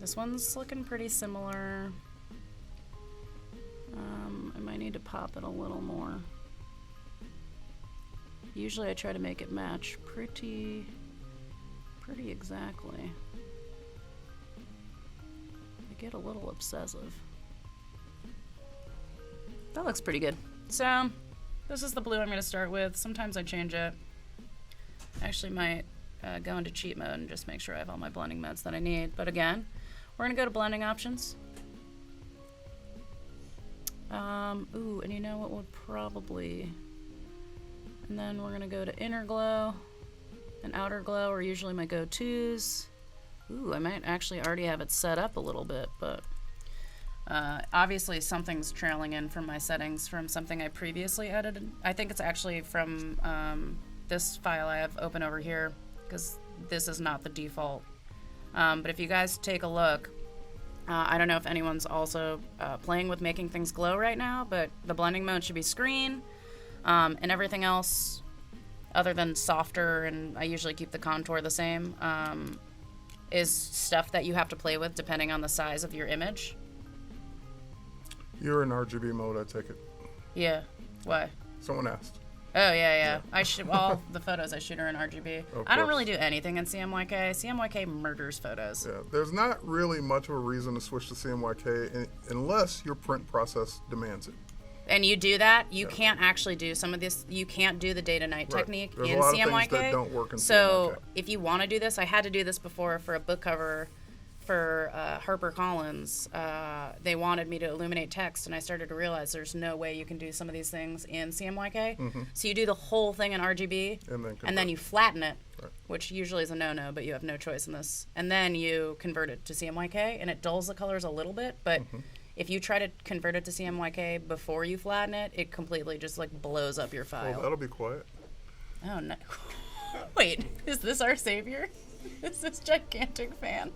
S2: This one's looking pretty similar. I might need to pop it a little more. Usually I try to make it match pretty exactly. I get a little obsessive. That looks pretty good. So this is the blue I'm going to start with. Sometimes I change it. I actually might go into cheat mode and just make sure I have all my blending modes that I need. But again, we're going to go to blending options. Ooh, and you know what would probably... And then we're going to go to inner glow. And outer glow are usually my go-tos. Ooh, I might actually already have it set up a little bit, but obviously something's trailing in from my settings from something I previously edited. I think it's actually from this file I have open over here, because this is not the default. But if you guys take a look, I don't know if anyone's also playing with making things glow right now, but the blending mode should be screen, and everything else other than softer, and I usually keep the contour the same, is stuff that you have to play with depending on the size of your image.
S1: You're in RGB mode, I take it.
S2: Yeah. Why?
S1: Someone asked.
S2: Oh, yeah. I shoot all the photos I shoot are in RGB. I don't really do anything in CMYK. CMYK murders photos.
S1: Yeah, there's not really much of a reason to switch to CMYK unless your print process demands it.
S2: And you do that, you can't actually do some of this. You can't do the day to night technique
S1: There's
S2: in
S1: a lot
S2: CMYK.
S1: Of things that don't work in
S2: so
S1: CMYK.
S2: if you want to do this, I had to do this before for a book cover for HarperCollins. They wanted me to illuminate text, and I started to realize there's no way you can do some of these things in CMYK. Mm-hmm. So you do the whole thing in RGB, and then you flatten it, which usually is a no-no, but you have no choice in this. And then you convert it to CMYK, and it dulls the colors a little bit, but if you try to convert it to CMYK before you flatten it, it completely just like blows up your file.
S1: Well, that'll be quiet.
S2: Oh, no. Wait, is this our savior? Is this gigantic fan?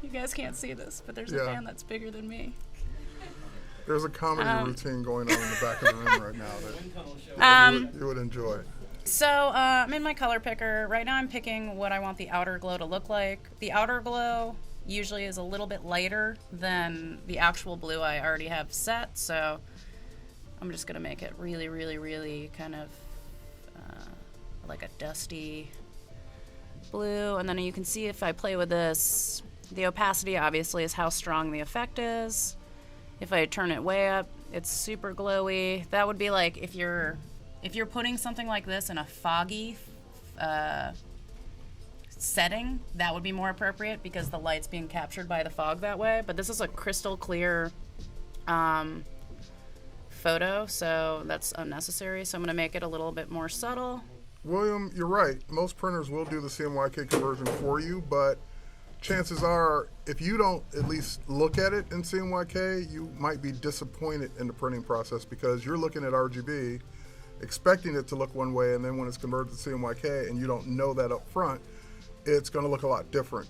S2: You guys can't see this, but there's a fan that's bigger than me.
S1: There's a comedy routine going on in the back of the room right now that you would enjoy.
S2: So I'm in my color picker. Right now I'm picking what I want the outer glow to look like. The outer glow usually is a little bit lighter than the actual blue I already have set, so I'm just going to make it really, really, really kind of like a dusty blue. And then you can see if I play with this, the opacity obviously is how strong the effect is. If I turn it way up, it's super glowy. That would be like if you're putting something like this in a foggy setting, that would be more appropriate because the light's being captured by the fog that way. But this is a crystal clear photo, so that's unnecessary. So I'm going to make it a little bit more subtle.
S1: William, you're right. Most printers will do the CMYK conversion for you, but chances are, if you don't at least look at it in CMYK, you might be disappointed in the printing process because you're looking at RGB, expecting it to look one way, and then when it's converted to CMYK and you don't know that up front, it's going to look a lot different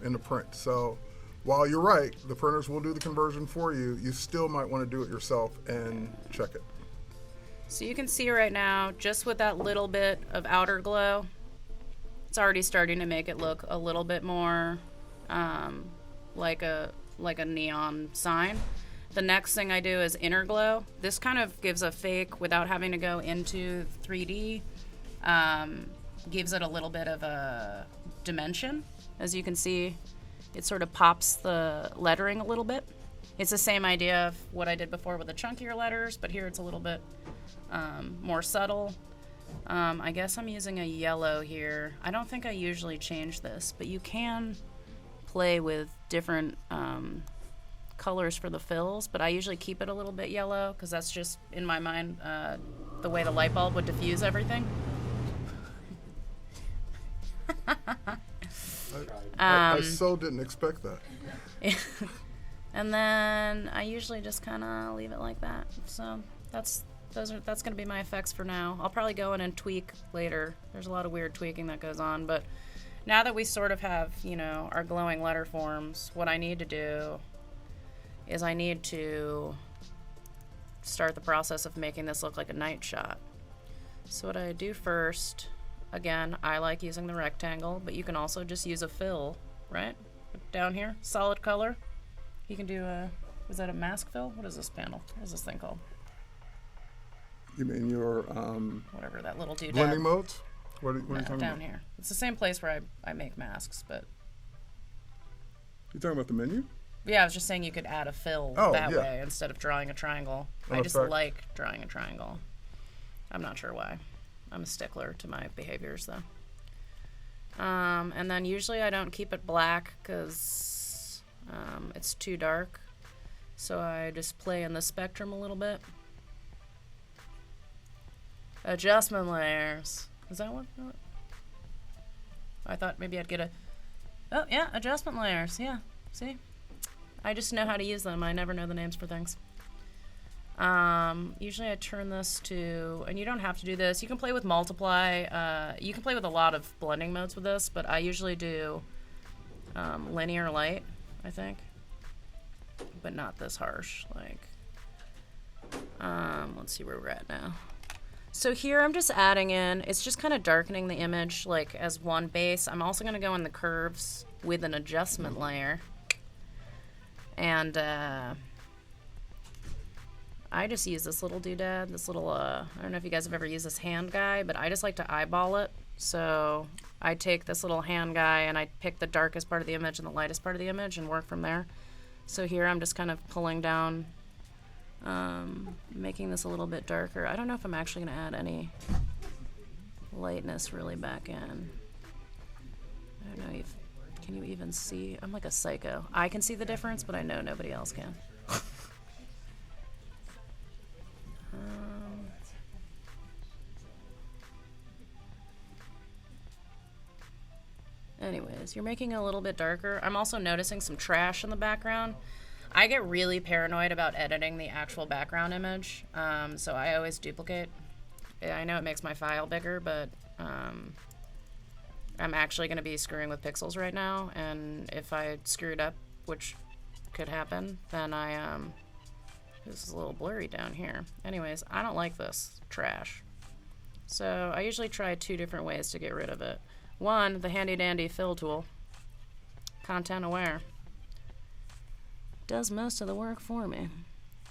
S1: in the print. So while you're right, the printers will do the conversion for you, you still might want to do it yourself and check it.
S2: So you can see right now, just with that little bit of outer glow, it's already starting to make it look a little bit more like a neon sign. The next thing I do is inner glow. This kind of gives a fake without having to go into 3D. Gives it a little bit of a dimension. As you can see, it sort of pops the lettering a little bit. It's the same idea of what I did before with the chunkier letters, but here it's a little bit more subtle. I guess I'm using a yellow here. I don't think I usually change this, but you can play with different colors for the fills, but I usually keep it a little bit yellow because that's just, in my mind, the way the light bulb would diffuse everything.
S1: I so didn't expect that.
S2: And then I usually just kind of leave it like that. So that's going to be my effects for now. I'll probably go in and tweak later. There's a lot of weird tweaking that goes on, but now that we sort of have, our glowing letter forms, what I need to do is I need to start the process of making this look like a night shot. So what I do first, again, I like using the rectangle, but you can also just use a fill, right? Down here, solid color. You can do is that a mask fill? What is this panel? What is this thing called?
S1: You mean your
S2: whatever, that little doodad.
S1: blending modes? What are you talking
S2: down
S1: about?
S2: here. It's the same place where I make masks, but
S1: You talking about the menu?
S2: yeah, I was just saying you could add a fill that way instead of drawing a triangle. I just like drawing a triangle. I'm not sure why. I'm a stickler to my behaviors, though. And then usually I don't keep it black because it's too dark. So I just play in the spectrum a little bit. Adjustment layers. Is that what? I thought maybe I'd get a... Oh, yeah, adjustment layers. Yeah, see? I just know how to use them. I never know the names for things. Usually I turn this to... And you don't have to do this. You can play with multiply. You can play with a lot of blending modes with this, but I usually do linear light, I think. But not this harsh. Let's see where we're at now. So here I'm just adding in, it's just kind of darkening the image as one base. I'm also going to go in the curves with an adjustment layer. And I just use this little doodad, this little, I don't know if you guys have ever used this hand guy, but I just like to eyeball it. So I take this little hand guy and I pick the darkest part of the image and the lightest part of the image and work from there. So here I'm just kind of pulling down, making this a little bit darker. I don't know if I'm actually going to add any lightness really back in. I don't know if, can you even see? I'm like a psycho. I can see the difference, but I know nobody else can. Anyways, you're making it a little bit darker. I'm also noticing some trash in the background. I get really paranoid about editing the actual background image, so I always duplicate. I know it makes my file bigger, but I'm actually going to be screwing with pixels right now, and if I screw it up, which could happen, then this is a little blurry down here. Anyways, I don't like this trash. So I usually try 2 different ways to get rid of it. One, the handy-dandy fill tool, content aware, does most of the work for me.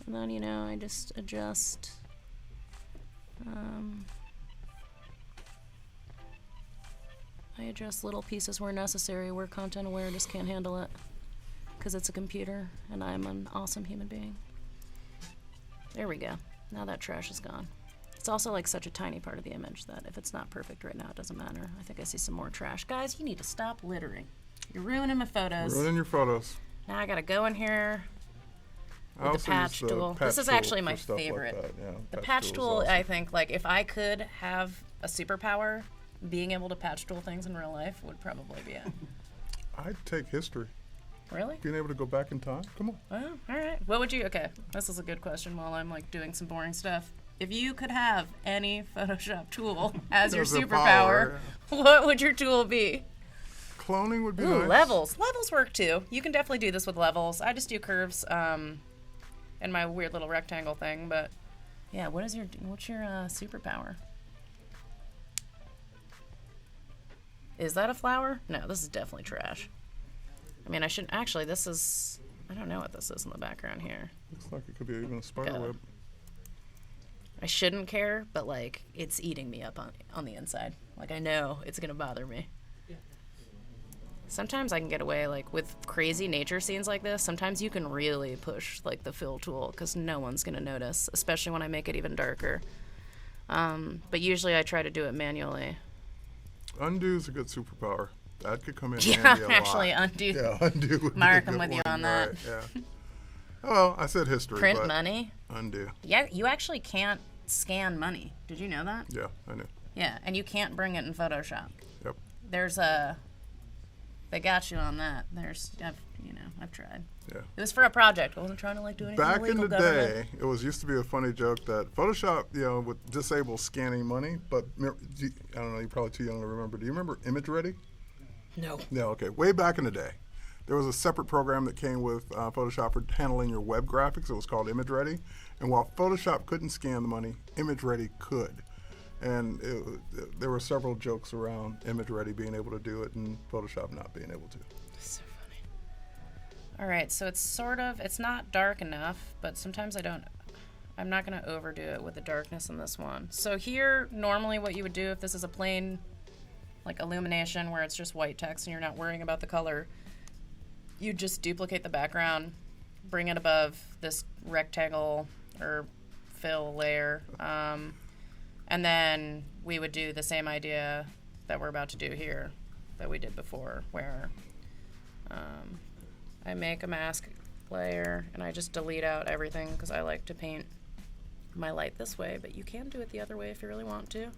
S2: And then, I just adjust. I adjust little pieces where necessary, where content aware just can't handle it, because it's a computer and I'm an awesome human being. There we go. Now that trash is gone. It's also such a tiny part of the image that if it's not perfect right now, it doesn't matter. I think I see some more trash. Guys, you need to stop littering. You're ruining my photos.
S1: Ruining your photos.
S2: Now I gotta go in here with the patch tool. This is actually my favorite.
S1: Like yeah,
S2: the patch tool, awesome. I think, if I could have a superpower, being able to patch tool things in real life would probably be it.
S1: I'd take history.
S2: Really?
S1: Being able to go back in time. Come on.
S2: Oh, all right. What would you? Okay, this is a good question. While I'm like doing some boring stuff, if you could have any Photoshop tool as your superpower, what would your tool be?
S1: Cloning would be
S2: Ooh,
S1: nice.
S2: levels. Levels work too. You can definitely do this with levels. I just do curves, and my weird little rectangle thing. But yeah, what's your superpower? Is that a flower? No, this is definitely trash. I mean, I shouldn't actually. This is. I don't know what this is in the background here.
S1: Looks like it could be even a spider web.
S2: I shouldn't care, but like it's eating me up on the inside. Like I know it's gonna bother me. Sometimes I can get away like with crazy nature scenes like this. Sometimes you can really push like the fill tool because no one's gonna notice, especially when I make it even darker. But usually I try to do it manually.
S1: Undo is a good superpower. That could come in
S2: Yeah,
S1: handy a lot.
S2: actually undo.
S1: Yeah, undo would
S2: Mark,
S1: be a
S2: I'm
S1: good
S2: with you
S1: one,
S2: on that.
S1: right, yeah. Well, I said history,
S2: Print
S1: but
S2: money.
S1: undo.
S2: Yeah, you actually can't scan money. Did you know that?
S1: Yeah, I knew.
S2: Yeah, and you can't bring it in Photoshop.
S1: Yep.
S2: There's a. They got you on that. I've tried.
S1: Yeah.
S2: It was for a project. I wasn't trying to like do anything
S1: Back in
S2: illegal,
S1: the
S2: government.
S1: day, it used to be a funny joke that Photoshop, would disable scanning money. But I don't know, you're probably too young to remember. Do you remember Image Ready?
S2: No.
S1: No. Okay. Way back in the day, there was a separate program that came with Photoshop for handling your web graphics. It was called Image Ready. And while Photoshop couldn't scan the money, Image Ready could. And there were several jokes around Image Ready being able to do it and Photoshop not being able to.
S2: So funny. All right, so it's not dark enough, but sometimes I'm not going to overdo it with the darkness in this one. So here, normally what you would do if this is a plain like illumination where it's just white text and you're not worrying about the color, you just duplicate the background, bring it above this rectangle or fill layer, and then we would do the same idea that we're about to do here that we did before, where I make a mask layer and I just delete out everything because I like to paint my light this way, but you can do it the other way if you really want to.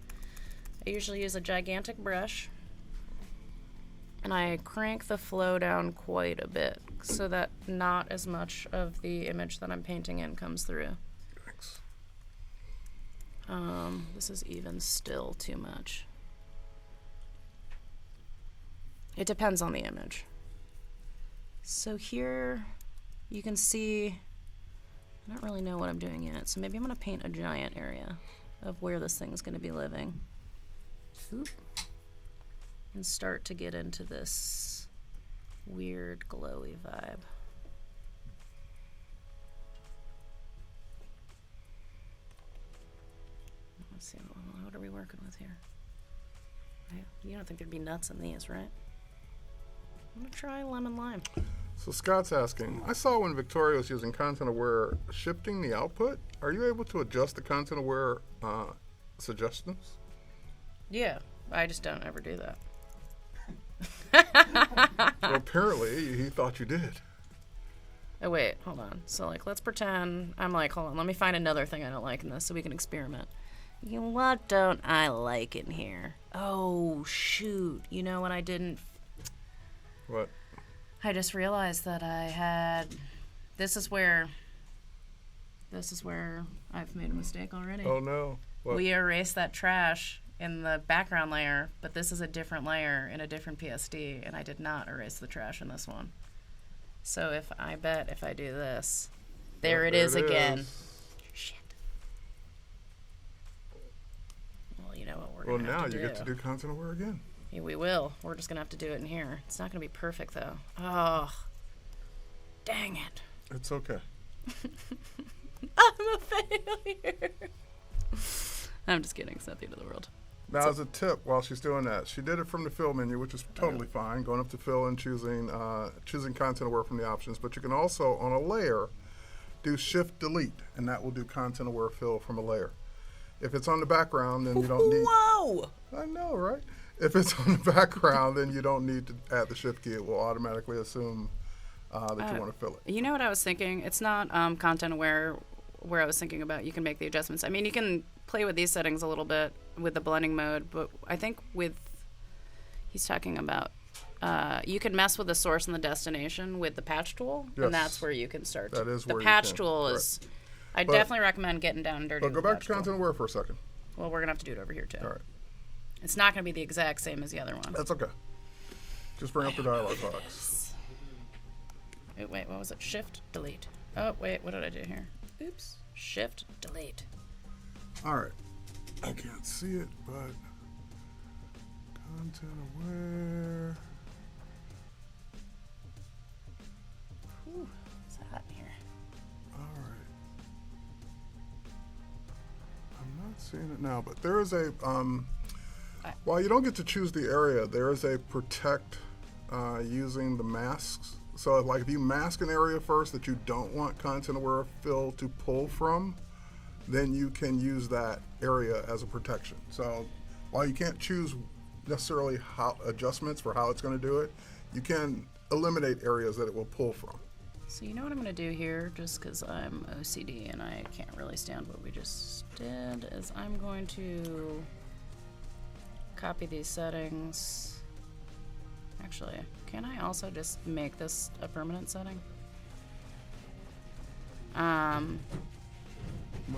S2: I usually use a gigantic brush and I crank the flow down quite a bit so that not as much of the image that I'm painting in comes through.
S1: Thanks.
S2: This is even still too much. It depends on the image. So here you can see, I don't really know what I'm doing yet, so maybe I'm going to paint a giant area of where this thing's going to be living. Oop. And start to get into this weird glowy vibe. Let's see, what are we working with here? You don't think there'd be nuts in these, right? I'm gonna try lemon lime.
S1: So Scott's asking, I saw when Victoria was using Content Aware shifting the output. Are you able to adjust the Content Aware suggestions?
S2: Yeah, I just don't ever do that.
S1: Well, apparently he thought you did.
S2: Oh wait, hold on. So like, let's pretend I'm like, hold on, let me find another thing I don't like in this so we can experiment. What don't I like in here? Oh shoot! You know what I didn't?
S1: What?
S2: I just realized that I had. This is where I've made a mistake already.
S1: Oh no! What?
S2: We erased that trash in the background layer, but this is a different layer in a different PSD, and I did not erase the trash in this one. So if I do this, there it is again. Shit. Well, you know what we're gonna have to do.
S1: Well, now you get to do Content Aware again.
S2: Yeah, we will. We're just gonna have to do it in here. It's not gonna be perfect though. Oh, dang it.
S1: It's okay.
S2: I'm a failure. I'm just kidding. It's not the end of the world.
S1: Now, as a tip, while she's doing that, she did it from the fill menu, which is totally fine, going up to fill and choosing Content Aware from the options. But you can also, on a layer, do Shift Delete, and that will do Content Aware fill from a layer. If it's on the background, then you don't need.
S2: Whoa!
S1: I know, right? If it's on the background, then you don't need to add the Shift key. It will automatically assume that you want to fill it.
S2: You know what I was thinking? It's not Content Aware where I was thinking about you can make the adjustments. I mean, you can play with these settings a little bit with the blending mode, but I think he's talking about you can mess with the source and the destination with the patch tool,
S1: Yes.
S2: and that's where you can start.
S1: That is
S2: the
S1: where you
S2: patch
S1: can.
S2: tool is. I
S1: But-
S2: definitely recommend getting down and dirty.
S1: But
S2: with
S1: go
S2: the
S1: back
S2: patch
S1: to
S2: tool.
S1: content aware for a second.
S2: Well, we're gonna have to do it over here too.
S1: All right.
S2: It's not gonna be the exact same as the other one.
S1: That's okay. Just bring up the dialog box.
S2: Oh, wait, what was it? Shift, delete. Oh, wait, what did I do here? Oops. Shift, delete.
S1: All right. I can't see it, but content aware.
S2: Whew, it's hot in here.
S1: All right. I'm not seeing it now, but there is a, while you don't get to choose the area, there is a protect using the masks. So like if you mask an area first that you don't want content aware fill to pull from, then you can use that area as a protection. So while you can't choose necessarily how adjustments for how it's going to do it, you can eliminate areas that it will pull from.
S2: So you know what I'm going to do here, just because I'm OCD and I can't really stand what we just did, is I'm going to copy these settings. Actually, can I also just make this a permanent setting? And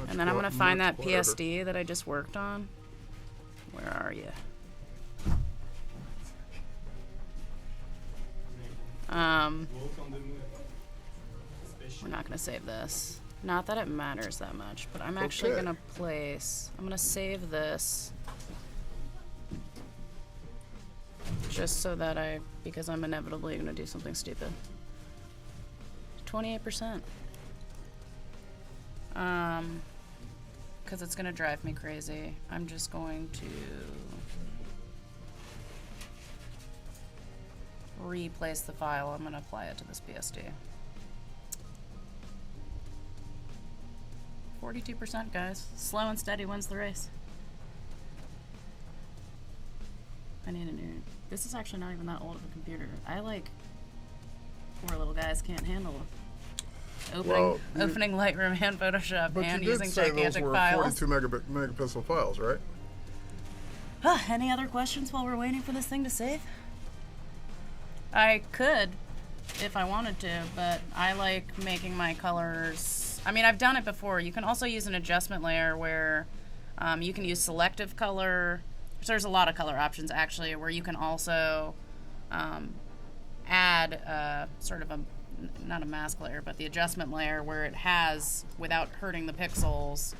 S2: then I'm going to find that PSD that I just worked on. Where are you?
S4: Walk on the moon.
S2: We're not going to save this. Not that it matters that much, but I'm actually
S1: Okay.
S2: going to place... I'm going to save this. Just so that because I'm inevitably going to do something stupid. 28%. Because it's going to drive me crazy. I'm just going to replace the file. I'm going to apply it to this PSD. 42%, guys. Slow and steady wins the race. I need a new... This is actually not even that old of a computer. Poor little guys can't handle opening Lightroom and Photoshop
S1: But
S2: and
S1: you did
S2: using
S1: say those
S2: gigantic
S1: were
S2: files.
S1: 42 megapixel files, right?
S2: Any other questions while we're waiting for this thing to save? I could, if I wanted to, but I like making my colors... I mean, I've done it before. You can also use an adjustment layer where you can use selective color. So there's a lot of color options, actually, where you can also add sort of not a mask layer, but the adjustment layer where it has, without hurting the pixels,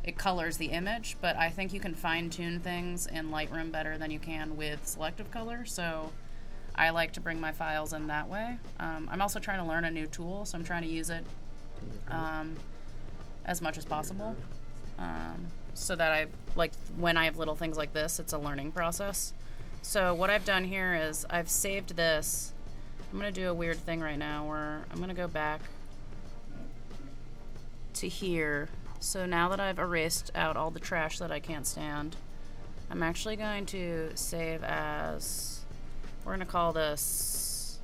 S2: it colors the image. But I think you can fine-tune things in Lightroom better than you can with selective color. So I like to bring my files in that way. I'm also trying to learn a new tool, so I'm trying to use it as much as possible. So that when I have little things like this, it's a learning process. So what I've done here is I've saved this. I'm going to do a weird thing right now where I'm going to go back to here. So now that I've erased out all the trash that I can't stand, I'm actually going to save as, we're going to call this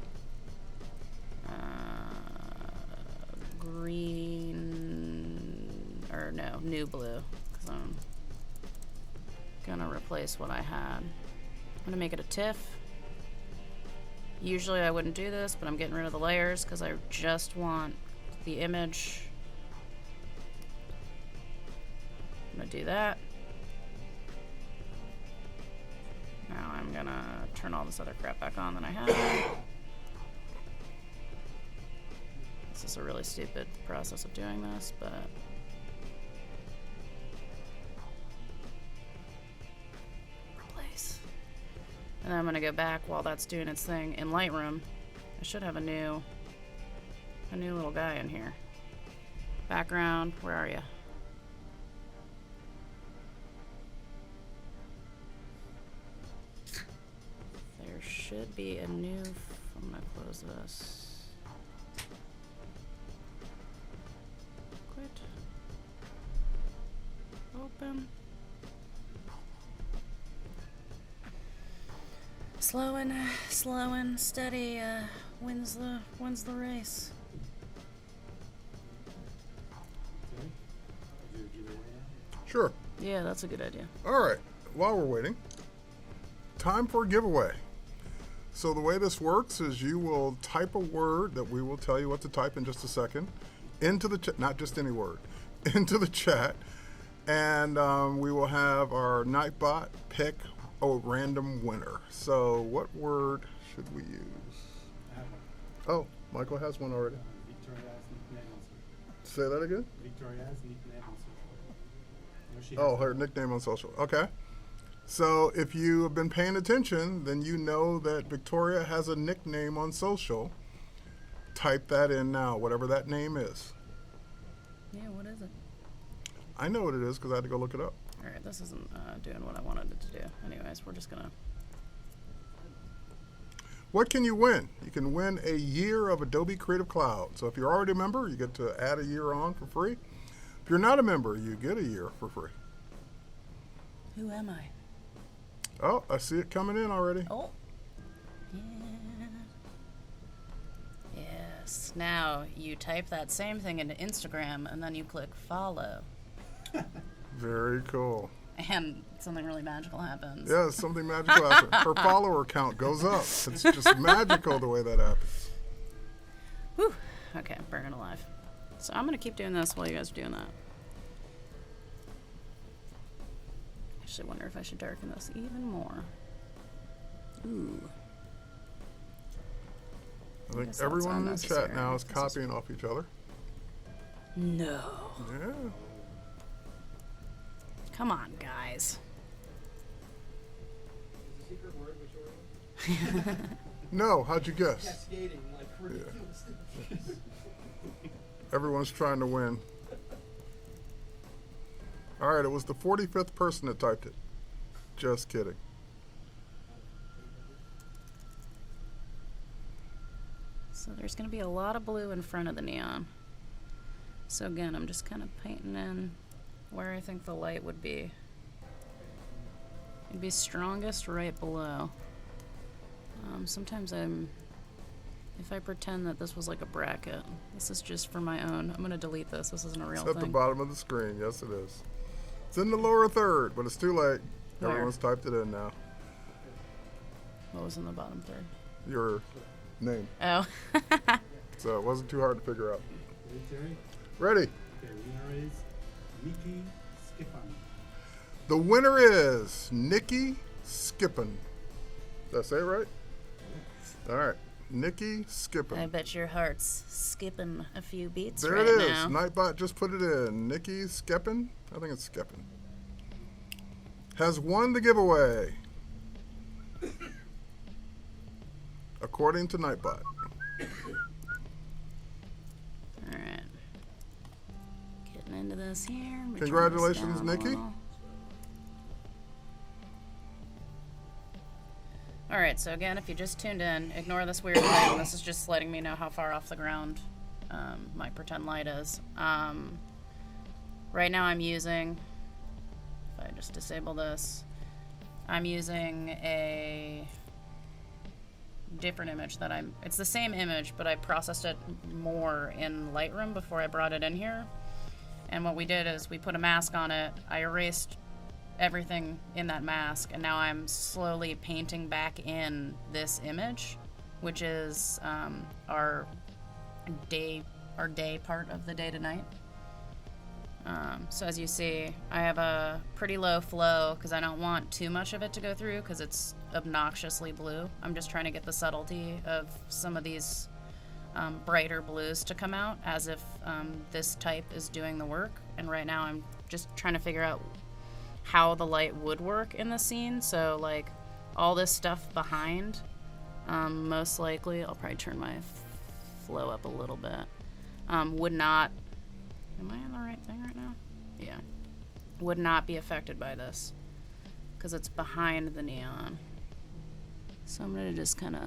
S2: new blue, because I'm gonna replace what I had. I'm gonna make it a TIFF. Usually I wouldn't do this, but I'm getting rid of the layers because I just want the image. I'm gonna do that. Now I'm gonna turn all this other crap back on that I have. This is a really stupid process of doing this, but replace. And then I'm gonna go back while that's doing its thing in Lightroom. I should have a new little guy in here. Background, where are you? There should be a new, I'm gonna close this. Quit. Open. Slow and steady wins the race.
S1: Sure.
S2: Yeah, that's a good idea.
S1: All right. While we're waiting, time for a giveaway. So the way this works is you will type a word that we will tell you what to type in just a second into the chat, not just any word, into the chat, and we will have our Nightbot pick a random winner. So what word should we use?
S4: I have one.
S1: Oh, Michael has one already.
S4: Victoria's nickname on social.
S1: Say that again?
S4: Victoria's nickname on social. You know, she
S1: Oh,
S4: has
S1: her
S4: one.
S1: nickname on social. Okay. So if you have been paying attention, then you know that Victoria has a nickname on social. Type that in now, whatever that name is.
S2: Yeah, what is it?
S1: I know what it is because I had to go look it up.
S2: All right, this isn't doing what I wanted it to do. Anyways, we're just gonna.
S1: What can you win? You can win a year of Adobe Creative Cloud. So if you're already a member, you get to add a year on for free. If you're not a member, you get a year for free.
S2: Who am I?
S1: Oh, I see it coming in already.
S2: Oh. Yeah. Yes. Now you type that same thing into Instagram and then you click follow.
S1: Very cool.
S2: And something really magical happens.
S1: Yeah, something magical happens. Her follower count goes up. It's just magical the way that happens.
S2: Whew. Okay, burning alive. So I'm going to keep doing this while you guys are doing that. I actually wonder if I should darken this even more. Ooh.
S1: I think
S2: guess that's
S1: everyone in the chat
S2: unnecessary.
S1: now is
S2: This is-
S1: copying off each other.
S2: No.
S1: Yeah.
S2: Come on, guys.
S3: Is the secret word Victoria?
S1: No, how'd you guess?
S3: Cascading like ridiculous.
S1: Everyone's trying to win. All right, it was the 45th person that typed it. Just kidding.
S2: So there's going to be a lot of blue in front of the neon. So again, I'm just kind of painting in where I think the light would be. It'd be strongest right below. Sometimes if I pretend that this was like a bracket, this is just for my own. I'm going to delete this. This isn't a real
S1: It's at the
S2: thing.
S1: bottom of the screen. Yes, it is. It's in the lower third, but it's too late.
S2: Where?
S1: Everyone's typed it in now.
S2: What was in the bottom third?
S1: Your name.
S2: Oh.
S1: So it wasn't too hard to figure out.
S4: Terry?
S1: Ready?
S4: Okay, winner is Nikki Skipan.
S1: The winner is Nikki Skippin. Did I say it right? All right. Nikki Skippin.
S2: I bet your heart's skipping a few beats
S1: There
S2: right
S1: it is.
S2: now.
S1: Nightbot just put it in. Nikki Skippin. I think it's Skippin. Has won the giveaway. According to Nightbot.
S2: Alright. Getting into this here. Let me turn this
S1: Congratulations,
S2: down a
S1: Nikki.
S2: little. Alright, so again, if you just tuned in, ignore this weird thing. This is just letting me know how far off the ground my pretend light is. Right now I'm using, if I just disable this, I'm using a different image that it's the same image, but I processed it more in Lightroom before I brought it in here. And what we did is we put a mask on it. I erased everything in that mask, and now I'm slowly painting back in this image, which is our day part of the day to night. So as you see, I have a pretty low flow because I don't want too much of it to go through because it's obnoxiously blue. I'm just trying to get the subtlety of some of these brighter blues to come out as if this type is doing the work. And right now I'm just trying to figure out how the light would work in the scene. So like all this stuff behind, most likely, I'll probably turn my flow up a little bit, would not, am I on the right thing right now? Yeah. Would not be affected by this because it's behind the neon. So I'm gonna just kind of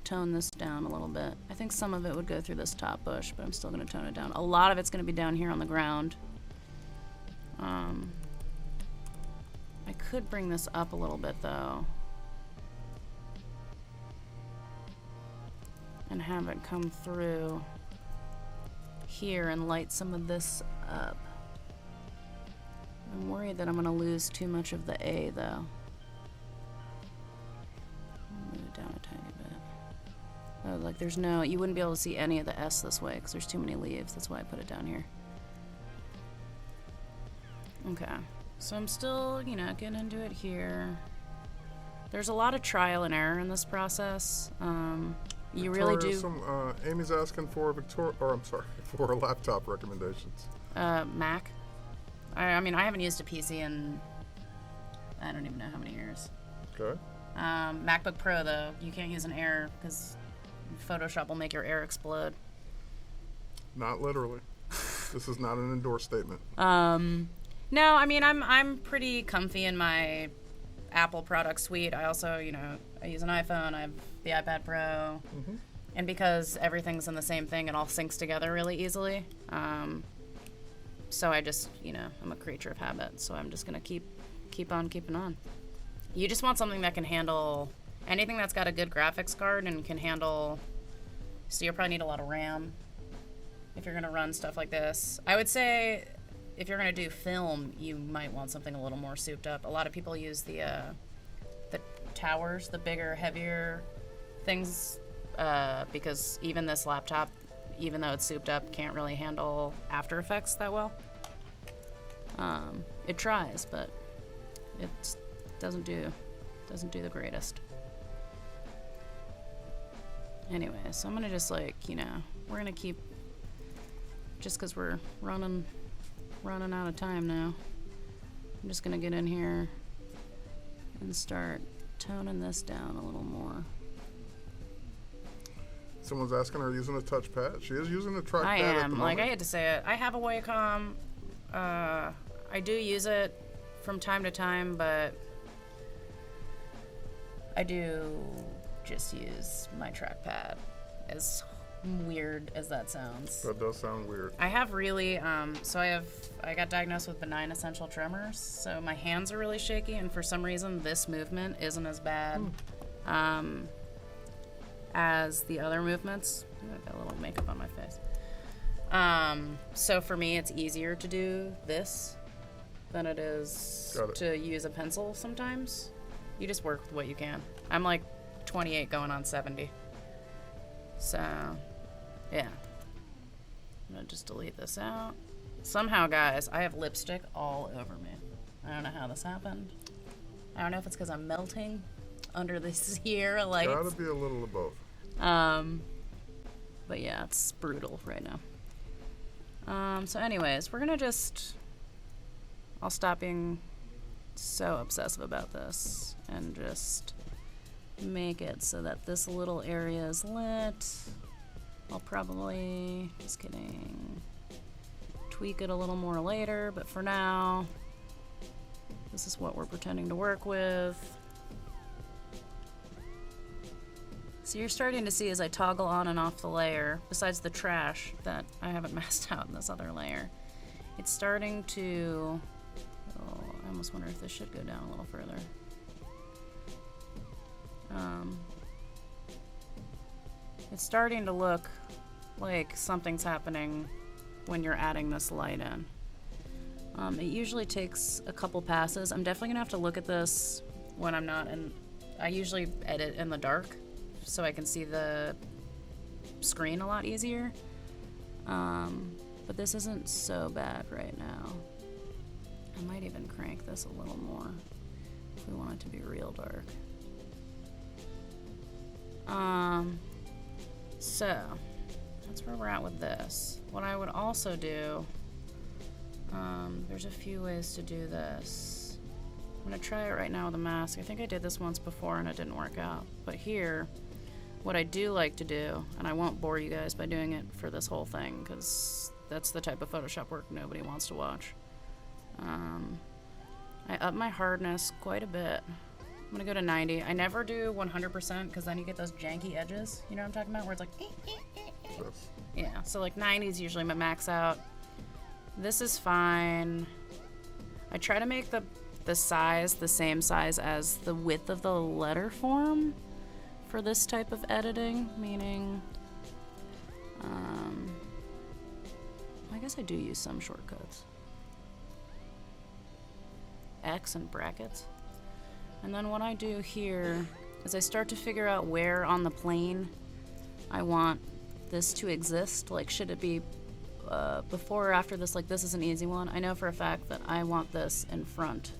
S2: tone this down a little bit. I think some of it would go through this top bush, but I'm still gonna tone it down. A lot of it's gonna be down here on the ground. I could bring this up a little bit though and have it come through here and light some of this up. I'm worried that I'm gonna lose too much of the A though. I'll move it down a tiny Like there's no, you wouldn't be able to see any of the S this way because there's too many leaves. That's why I put it down here. Okay, so I'm still, you know, getting into it here. There's a lot of trial and error in this process. You really do.
S1: Amy's asking for for laptop recommendations.
S2: Mac. I mean, I haven't used a PC in I don't even know how many years.
S1: Okay.
S2: MacBook Pro though, you can't use an Air because Photoshop will make your Air explode.
S1: Not literally. This is not an endorsed statement.
S2: No, I mean I'm pretty comfy in my Apple product suite. I also, you know, I use an iPhone. I have the iPad Pro, and because everything's in the same thing, it all syncs together really easily. So I just, you know, I'm a creature of habit. So I'm just gonna keep on keeping on. You just want something that can handle anything that's got a good graphics card and can handle. So you'll probably need a lot of RAM if you're gonna run stuff like this. I would say if you're gonna do film, you might want something a little more souped up. A lot of people use the towers, the bigger, heavier things, because even this laptop, even though it's souped up, can't really handle After Effects that well. It tries, but it doesn't do the greatest. Anyway, so I'm gonna just like, you know, we're gonna keep, just because we're running out of time now, I'm just gonna get in here and start toning this down a little more.
S1: Someone's asking her using a touchpad. She is using a trackpad.
S2: I
S1: at the
S2: am.
S1: moment.
S2: Like, I hate to say it. I have a Wacom. I do use it from time to time, but I do just use my trackpad. As weird as that sounds.
S1: That does sound weird.
S2: I have really, I got diagnosed with benign essential tremors, so my hands are really shaky, and for some reason this movement isn't as bad as the other movements. I've got a little makeup on my face. So for me it's easier to do this than it is to use a pencil sometimes. You just work with what you can. I'm like 28 going on 70. So, yeah. I'm gonna just delete this out. Somehow, guys, I have lipstick all over me. I don't know how this happened. I don't know if it's because I'm melting under the Sierra lights.
S1: Gotta be a little of both.
S2: But yeah, it's brutal right now. So anyways, we're gonna I'll stop being so obsessive about this and just make it so that this little area is lit. I'll probably, just kidding, tweak it a little more later, but for now, this is what we're pretending to work with. So you're starting to see as I toggle on and off the layer, besides the trash that I haven't masked out in this other layer, it's starting to, I almost wonder if this should go down a little further. It's starting to look like something's happening when you're adding this light in. It usually takes a couple passes. I'm definitely gonna have to look at this when I'm not in, I usually edit in the dark so I can see the screen a lot easier. But this isn't so bad right now. I might even crank this a little more if we want it to be real dark. So that's where we're at with this. What I would also do, there's a few ways to do this. I'm gonna try it right now with a mask. I think I did this once before and it didn't work out. But here, what I do like to do, and I won't bore you guys by doing it for this whole thing because that's the type of Photoshop work nobody wants to watch. I up my hardness quite a bit. I'm gonna go to 90. I never do 100% because then you get those janky edges. You know what I'm talking about? Where it's like,
S1: Yes.
S2: yeah. So like 90 is usually my max out. This is fine. I try to make the size the same size as the width of the letter form for this type of editing, meaning, I guess I do use some shortcuts. X and brackets. And then what I do here is I start to figure out where on the plane I want this to exist. Like, should it be before or after this? Like, this is an easy one. I know for a fact that I want this in front.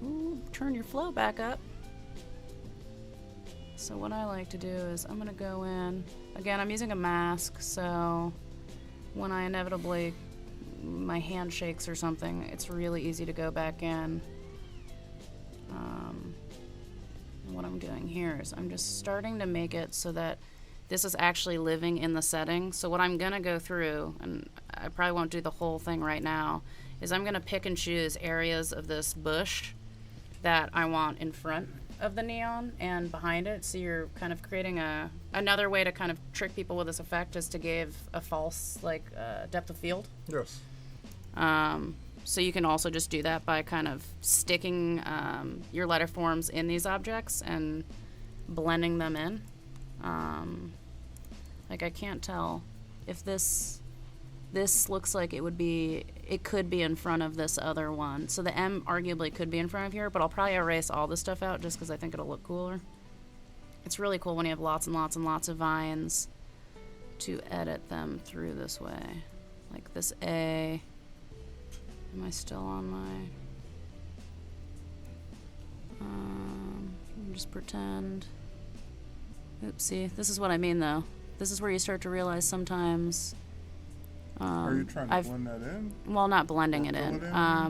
S2: Ooh, turn your flow back up. So what I like to do is I'm gonna go in, again, I'm using a mask, so when I inevitably, my hand shakes or something, it's really easy to go back in. What I'm doing here is I'm just starting to make it so that this is actually living in the setting. So what I'm gonna go through, and I probably won't do the whole thing right now, is I'm gonna pick and choose areas of this bush that I want in front of the neon and behind it. So you're kind of creating another way to kind of trick people with this effect is to give a false depth of field.
S1: Yes.
S2: So you can also just do that by kind of sticking your letter forms in these objects and blending them in. Like, I can't tell if this looks like it could be in front of this other one. So the M arguably could be in front of here, but I'll probably erase all this stuff out just because I think it'll look cooler. It's really cool when you have lots and lots and lots of vines to edit them through this way. Like this A. Am I still on my... just pretend. Oopsie. This is what I mean, though. This is where you start to realize sometimes...
S1: Are you trying to blend that in?
S2: Well, not blending it in.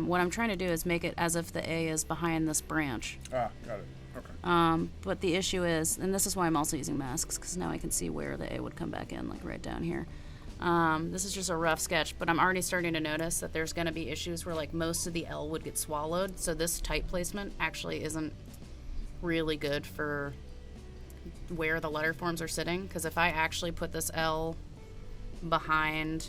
S2: What I'm trying to do is make it as if the A is behind this branch.
S1: Ah, got it. Okay.
S2: But the issue is, and this is why I'm also using masks, because now I can see where the A would come back in, like right down here. This is just a rough sketch, but I'm already starting to notice that there's going to be issues where like most of the L would get swallowed, so this type placement actually isn't really good for where the letter forms are sitting, because if I actually put this L behind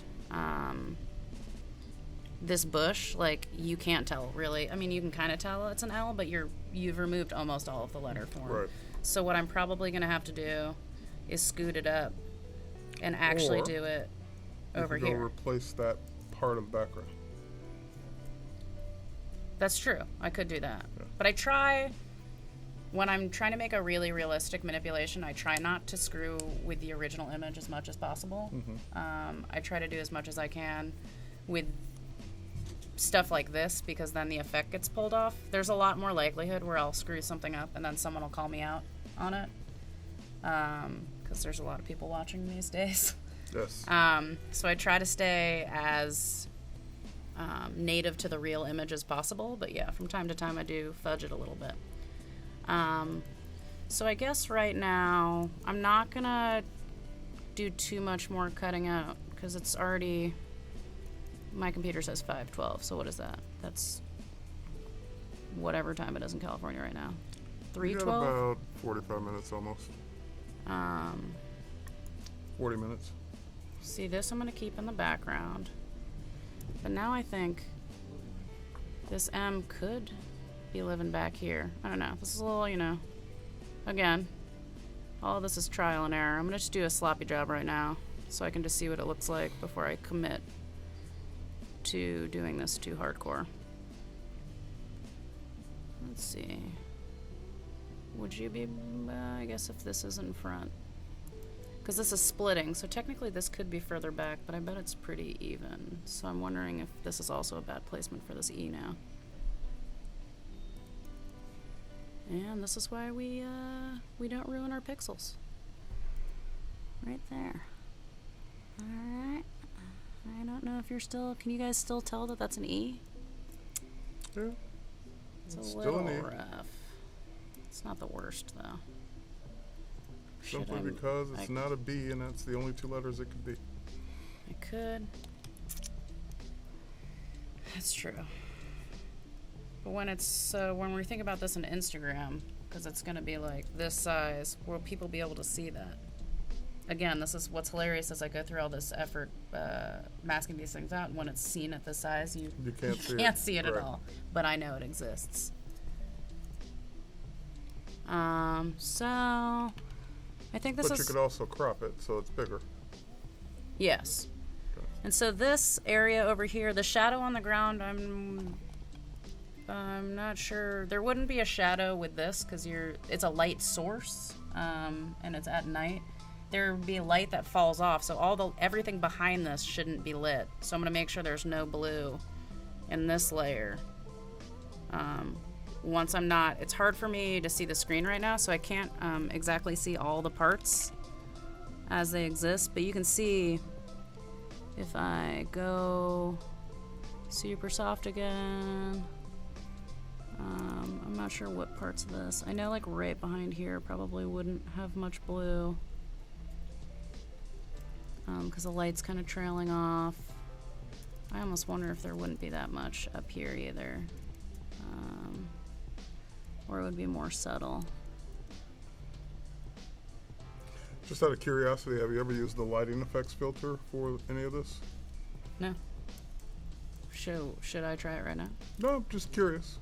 S2: this bush, like, you can't tell really. I mean, you can kind of tell it's an L, but you've removed almost all of the letter form.
S1: Right.
S2: So what I'm probably going to have to do is scoot it up and actually do it over
S1: you could
S2: here.
S1: go replace that part of the background.
S2: That's true. I could do that.
S1: Yeah.
S2: But when I'm trying to make a really realistic manipulation, I try not to screw with the original image as much as possible.
S1: Mm-hmm.
S2: I try to do as much as I can with stuff like this, because then the effect gets pulled off. There's a lot more likelihood where I'll screw something up and then someone will call me out on it, because there's a lot of people watching these days.
S1: Yes.
S2: So I try to stay as native to the real image as possible, but yeah, from time to time I do fudge it a little bit. So I guess right now I'm not gonna do too much more cutting out, because it's already, my computer says 5:12, so what is that? That's whatever time it is in California right now. 3:12?
S1: About 45 minutes almost. 40 minutes.
S2: See, this I'm going to keep in the background. But now I think this M could be living back here. I don't know. This is a little, again, all of this is trial and error. I'm going to just do a sloppy job right now so I can just see what it looks like before I commit to doing this too hardcore. Let's see. Would you be, I guess if this is in front. Because this is splitting, so technically this could be further back, but I bet it's pretty even. So I'm wondering if this is also a bad placement for this E now. And this is why we don't ruin our pixels. Right there. Alright. I don't know if you're still, can you guys still tell that that's an E?
S1: Yeah.
S2: It's a
S1: Still
S2: little
S1: an E.
S2: rough. It's not the worst, though.
S1: Simply because it's not a B, and that's the only two letters it could be.
S2: I could. That's true. But when it's when we think about this in Instagram, because it's going to be like this size, will people be able to see that? Again, this is what's hilarious as I go through all this effort masking these things out. And when it's seen at this size, you can't see it at all. But I know it exists. So I think this is.
S1: But you could also crop it so it's bigger.
S2: Yes.
S1: Okay.
S2: And so this area over here, the shadow on the ground, I'm not sure. There wouldn't be a shadow with this because it's a light source. and it's at night, there would be light that falls off. So everything behind this shouldn't be lit. So I'm gonna make sure there's no blue in this layer. Once I'm not, it's hard for me to see the screen right now, so I can't exactly see all the parts as they exist, but you can see if I go super soft again. I'm not sure what parts of this. I know like right behind here probably wouldn't have much blue because the light's kind of trailing off. I almost wonder if there wouldn't be that much up here either. Or it would be more subtle.
S1: Just out of curiosity, have you ever used the lighting effects filter for any of this?
S2: No. Should I try it right now?
S1: No, I'm just curious.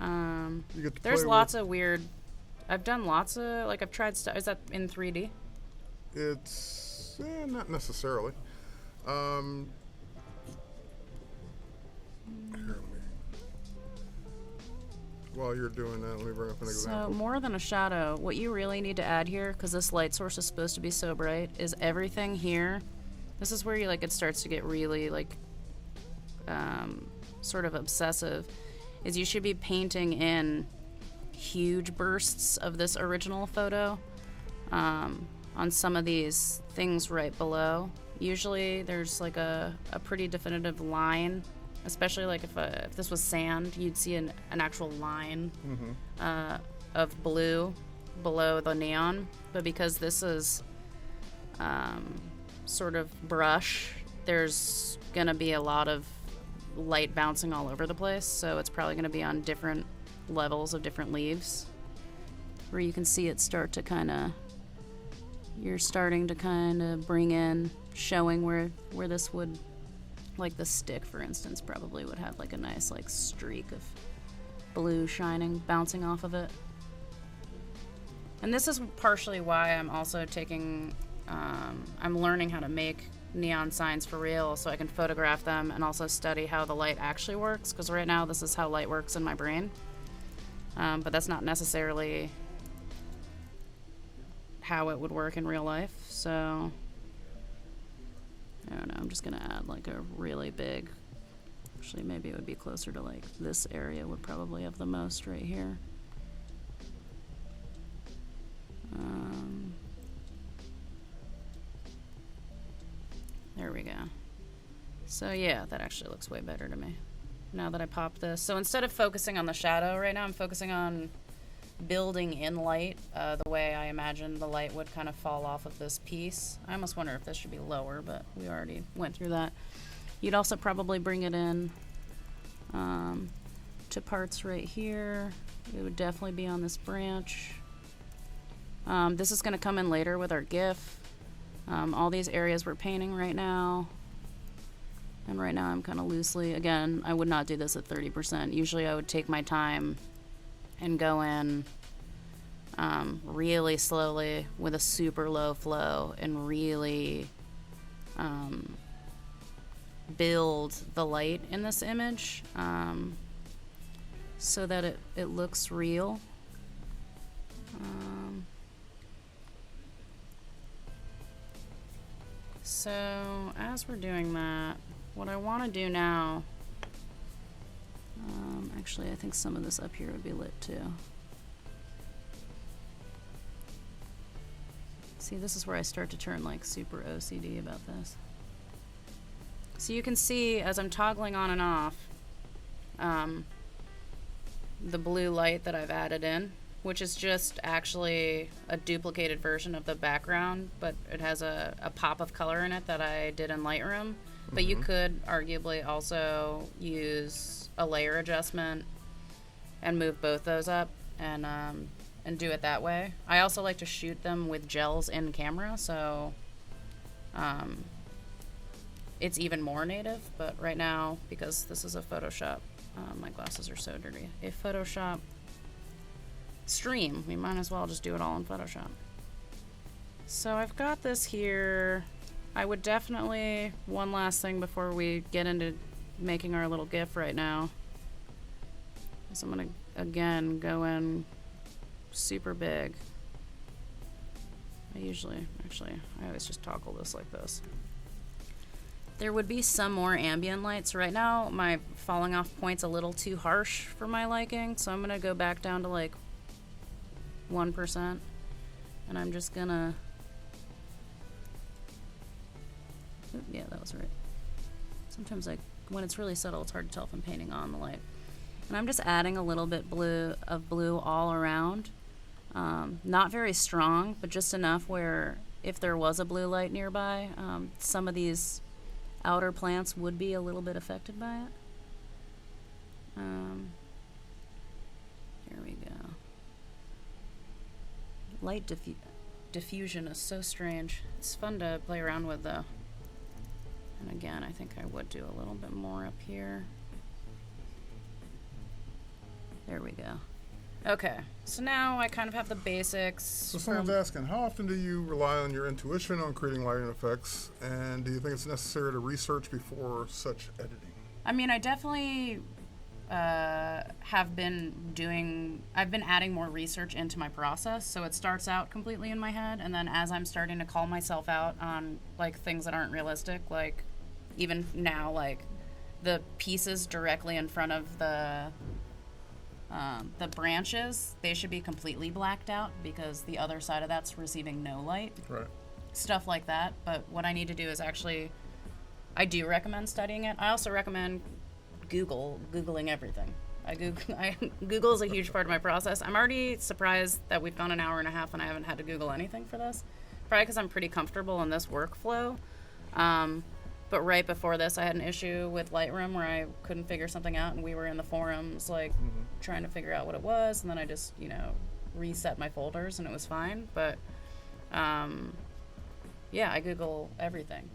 S1: You get to
S2: There's
S1: play
S2: lots
S1: with,
S2: of weird. I've done lots of I've tried stuff. Is that in 3D?
S1: It's not necessarily. Here, while you're doing that, let me bring up an example.
S2: So more than a shadow, what you really need to add here, because this light source is supposed to be so bright, is everything here. This is where it starts to get really sort of obsessive. Is you should be painting in huge bursts of this original photo on some of these things right below. Usually there's like a pretty definitive line, especially like if this was sand, you'd see an actual line of blue below the neon. But because this is sort of brush, there's gonna be a lot of light bouncing all over the place, so it's probably gonna be on different levels of different leaves, where you can see it start to you're starting to kind of bring in, showing where this would, like the stick for instance, probably would have like a nice like streak of blue shining, bouncing off of it. And this is partially why I'm also taking, I'm learning how to make neon signs for real so I can photograph them and also study how the light actually works, because right now this is how light works in my brain. But that's not necessarily how it would work in real life, so I don't know, I'm just gonna add like a really big, actually maybe it would be closer to like this area would probably have the most right here. There we go. So yeah, that actually looks way better to me now that I popped this. So instead of focusing on the shadow right now, I'm focusing on building in light the way I imagined the light would kind of fall off of this piece. I almost wonder if this should be lower, but we already went through that. You'd also probably bring it in to parts right here. It would definitely be on this branch. This is going to come in later with our GIF. All these areas we're painting right now. And right now I'm kind of loosely, again, I would not do this at 30%. Usually I would take my time and go in really slowly with a super low flow and really build the light in this image so that it looks real. So as we're doing that, what I want to do now, actually I think some of this up here would be lit too. See, this is where I start to turn like super OCD about this. So you can see as I'm toggling on and off the blue light that I've added in, which is just actually a duplicated version of the background, but it has a pop of color in it that I did in Lightroom. But you could arguably also use a layer adjustment and move both those up and do it that way. I also like to shoot them with gels in camera, so it's even more native. But right now, because this is a Photoshop, my glasses are so dirty, a Photoshop stream, we might as well just do it all in Photoshop. So I've got this here. I would definitely, one last thing before we get into making our little GIF right now, is I'm gonna again go in super big I always just toggle this like this. There would be some more ambient light. So right now, my falling off point's a little too harsh for my liking. So I'm going to go back down to like 1%. And I'm just going to... Yeah, that was right. Sometimes when it's really subtle, it's hard to tell if I'm painting on the light. And I'm just adding a little bit of blue all around. Not very strong, but just enough where if there was a blue light nearby, some of these outer plants would be a little bit affected by it. Here we go. Light diffusion is so strange. It's fun to play around with, though. And again, I think I would do a little bit more up here. There we go. Okay, so now I kind of have the basics.
S1: So someone's asking, how often do you rely on your intuition on creating lighting effects, and do you think it's necessary to research before such editing?
S2: I mean, I definitely I've been adding more research into my process, so it starts out completely in my head, and then as I'm starting to call myself out on, like, things that aren't realistic, like, even now, like, the pieces directly in front of the branches, they should be completely blacked out because the other side of that's receiving no light.
S1: Right.
S2: Stuff like that. But what I need to do is actually, I do recommend studying it. I also recommend Googling everything. Google is a huge part of my process. I'm already surprised that we've gone an hour and a half and I haven't had to Google anything for this. Probably because I'm pretty comfortable in this workflow. But right before this, I had an issue with Lightroom where I couldn't figure something out, and we were in the forums, like, trying to figure out what it was, and then I just, reset my folders, and it was fine. But, yeah, I Google everything.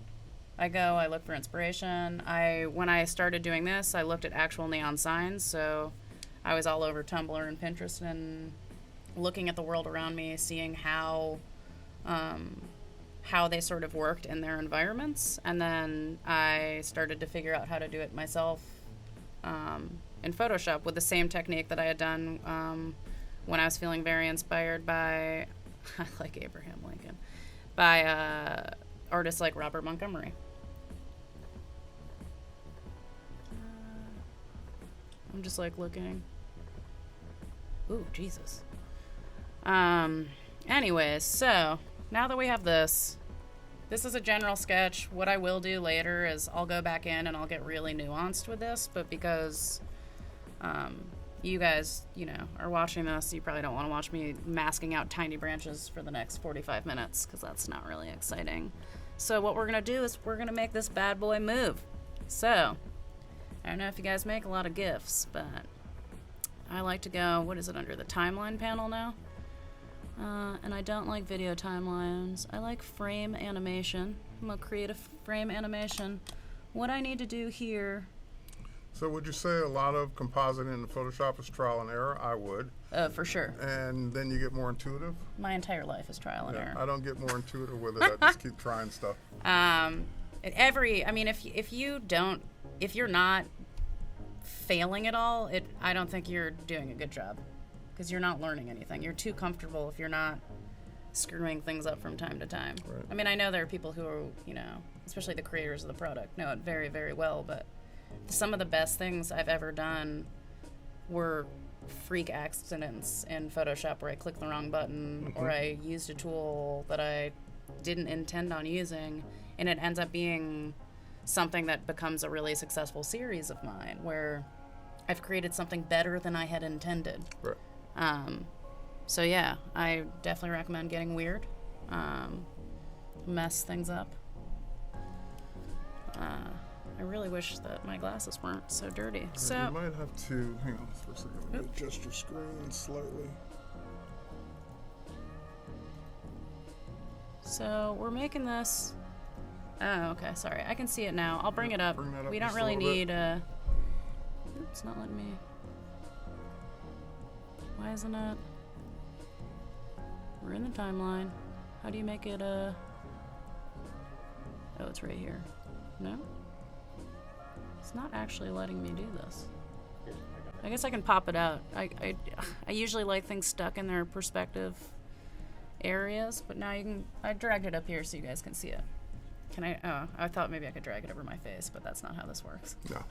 S2: I look for inspiration. When I started doing this, I looked at actual neon signs, so I was all over Tumblr and Pinterest and looking at the world around me, seeing how they sort of worked in their environments, and then I started to figure out how to do it myself in Photoshop with the same technique that I had done when I was feeling very inspired by, I like Abraham Lincoln, by artists like Robert Montgomery. I'm just like looking. Ooh, Jesus. Anyways, so now that we have this is a general sketch. What I will do later is I'll go back in and I'll get really nuanced with this, but because you guys, are watching this, you probably don't want to watch me masking out tiny branches for the next 45 minutes because that's not really exciting. So what we're going to do is we're going to make this bad boy move. So, I don't know if you guys make a lot of GIFs, but I like to go, what is it, under the timeline panel now? And I don't like video timelines. I like frame animation. I'm going to create a frame animation. What I need to do here...
S1: So would you say a lot of compositing in Photoshop is trial and error? I would.
S2: For sure.
S1: And then you get more intuitive?
S2: My entire life is trial and error.
S1: I don't get more intuitive with it. I just keep trying stuff. If you're not failing at all, I don't think you're doing a good job. Because you're not learning anything. You're too comfortable if you're not screwing things up from time to time. Right.
S2: I mean, I know there are people who are, especially the creators of the product, know it very, very well, but some of the best things I've ever done were freak accidents in Photoshop where I clicked the wrong button or I used a tool that I didn't intend on using, and it ends up being something that becomes a really successful series of mine where I've created something better than I had intended.
S1: Right.
S2: So yeah, I definitely recommend getting weird, mess things up. I really wish that my glasses weren't so dirty. So
S1: you might have to hang on for a second. Let me adjust your screen slightly.
S2: So we're making this. Oh, okay. Sorry, I can see it now. I'll bring it up.
S1: Bring that up
S2: We don't
S1: just a
S2: really
S1: little
S2: need. It's not letting me. Why isn't it? We're in the timeline. How do you make it Oh, it's right here. No? It's not actually letting me do this. I guess I can pop it out. I usually like things stuck in their perspective areas, but now I dragged it up here so you guys can see it. Can I? Oh, I thought maybe I could drag it over my face, but that's not how this works.
S1: No.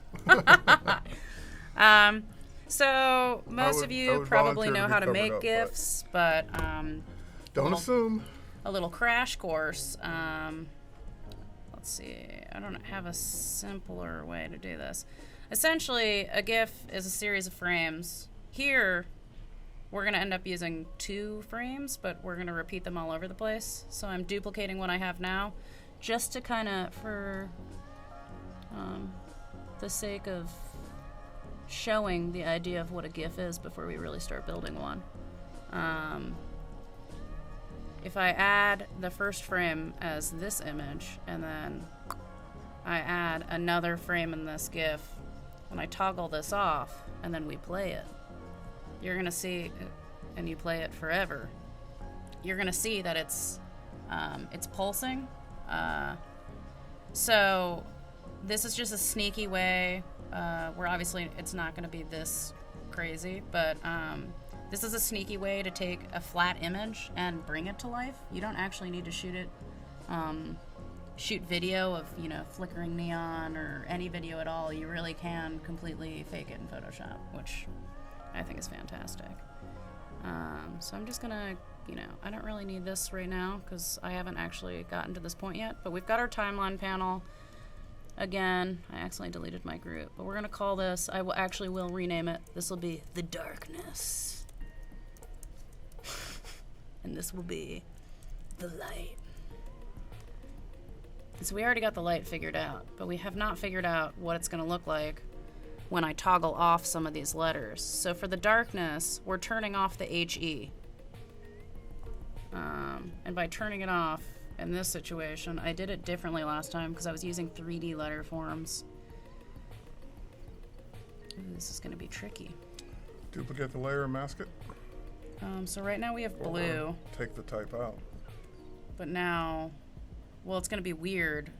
S2: So most of you probably know how to make GIFs, but
S1: don't assume.
S2: A little crash course. Let's see. I don't have a simpler way to do this. Essentially, a GIF is a series of frames. Here, we're going to end up using 2 frames, but we're going to repeat them all over the place. So I'm duplicating what I have now, just to kind of, for the sake of showing the idea of what a GIF is before we really start building one. If I add the first frame as this image, and then I add another frame in this GIF, when I toggle this off, and then we play it, you're going to see, and you play it forever, you're going to see that it's pulsing. So this is just a sneaky way, where obviously it's not going to be this crazy, but this is a sneaky way to take a flat image and bring it to life. You don't actually need to shoot it, shoot video of, flickering neon or any video at all. You really can completely fake it in Photoshop, which I think is fantastic. So I'm just gonna, I don't really need this right now because I haven't actually gotten to this point yet, but we've got our timeline panel. Again, I accidentally deleted my group, but we're gonna call this, I will rename it. This will be the darkness. And this will be the light. So we already got the light figured out, but we have not figured out what it's gonna look like when I toggle off some of these letters. So for the darkness, we're turning off the HE. And by turning it off, in this situation, I did it differently last time because I was using 3D letter forms. Ooh, this is going to be tricky.
S1: Duplicate the layer and mask it.
S2: So right now we have blue.
S1: Or take the type out.
S2: But now, well, it's going to be weird.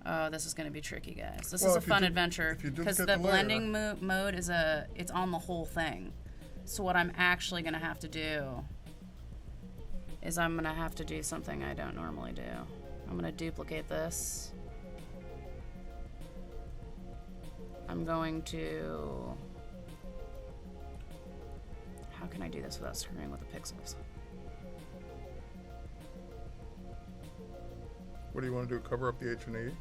S2: Oh, this is going to be tricky, guys. This is a fun adventure because the blending mode is it's on the whole thing. So what I'm actually going to have to do is I'm going to have to do something I don't normally do. I'm going to duplicate this. I'm going to... How can I do this without screwing with the pixels?
S1: What do you want to do, cover up the H and E?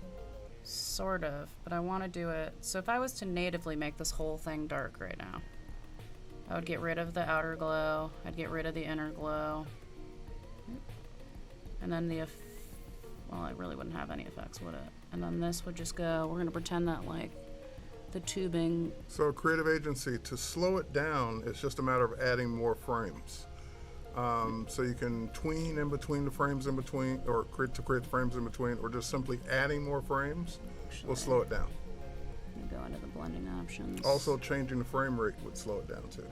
S2: Sort of, but I want to do it... So if I was to natively make this whole thing dark right now, I would get rid of the outer glow, I'd get rid of the inner glow, and then well, it really wouldn't have any effects, would it? And then this would just go, we're going to pretend that like the tubing.
S1: So creative agency, to slow it down, it's just a matter of adding more frames. So you can tween in between the frames in between, or create the frames in between, or just simply adding more frames will slow it down.
S2: Go into the blending options.
S1: Also changing the frame rate would slow it down too.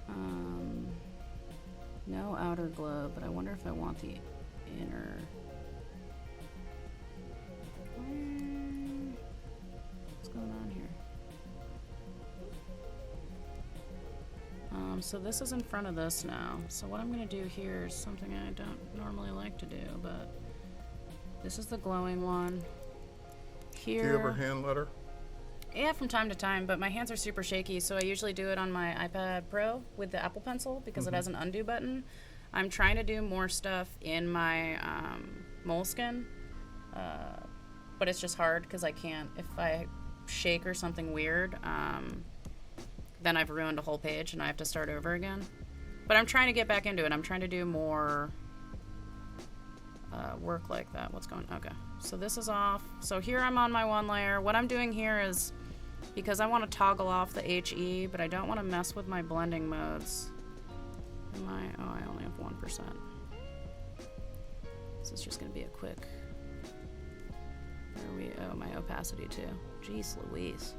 S2: No outer glow, but I wonder if I want the inner. What's going on here? So this is in front of this now. So what I'm going to do here is something I don't normally like to do, but this is the glowing one. Here.
S1: Do you ever hand letter?
S2: Yeah, from time to time, but my hands are super shaky, so I usually do it on my iPad Pro with the Apple Pencil because it has an undo button. I'm trying to do more stuff in my Moleskine, but it's just hard because I can't. If I shake or something weird, then I've ruined a whole page and I have to start over again. But I'm trying to get back into it. I'm trying to do more work like that. What's going on? Okay, so this is off. So here I'm on my one layer. What I'm doing here is, because I want to toggle off the HE, but I don't want to mess with my blending modes. I only have 1%. So it's just going to be a quick... my opacity too. Jeez Louise.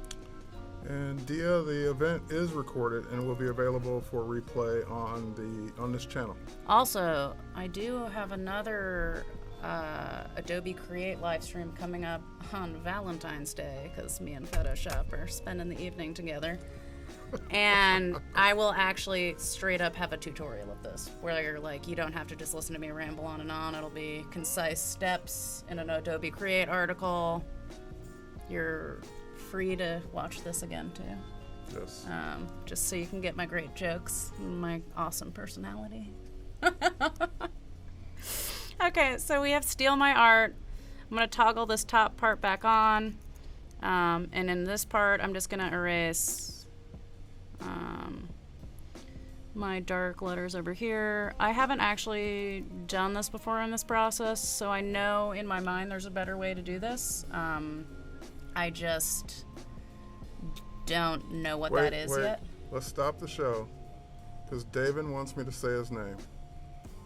S1: And Dia, the event is recorded and will be available for replay on this channel.
S2: Also, I do have another Adobe Create live stream coming up on Valentine's Day because me and Photoshop are spending the evening together. And I will actually straight up have a tutorial of this where you're like, you don't have to just listen to me ramble on and on. It'll be concise steps in an Adobe Create article. You're free to watch this again too.
S1: Yes.
S2: Just so you can get my great jokes and my awesome personality. Okay, so we have Steal My Art. I'm going to toggle this top part back on. And in this part, I'm just going to erase my dark letters over here. I haven't actually done this before in this process, so I know in my mind there's a better way to do this. I just don't know what that is yet.
S1: Let's stop the show, because David wants me to say his name.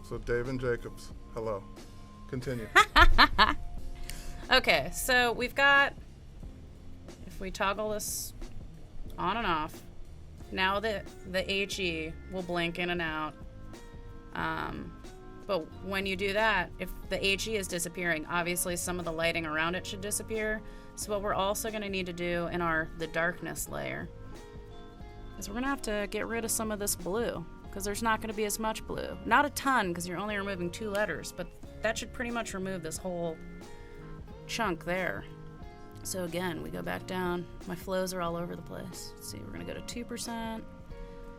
S1: So David Jacobs, hello. Continue.
S2: Okay, so we've got, if we toggle this on and off, now the HE will blink in and out. But when you do that, if the HE is disappearing, obviously some of the lighting around it should disappear. So what we're also going to need to do in the darkness layer is we're going to have to get rid of some of this blue, because there's not going to be as much blue. Not a ton, because you're only removing 2 letters, but that should pretty much remove this whole chunk there. So again, we go back down. My flows are all over the place. Let's see, we're going to go to 2%.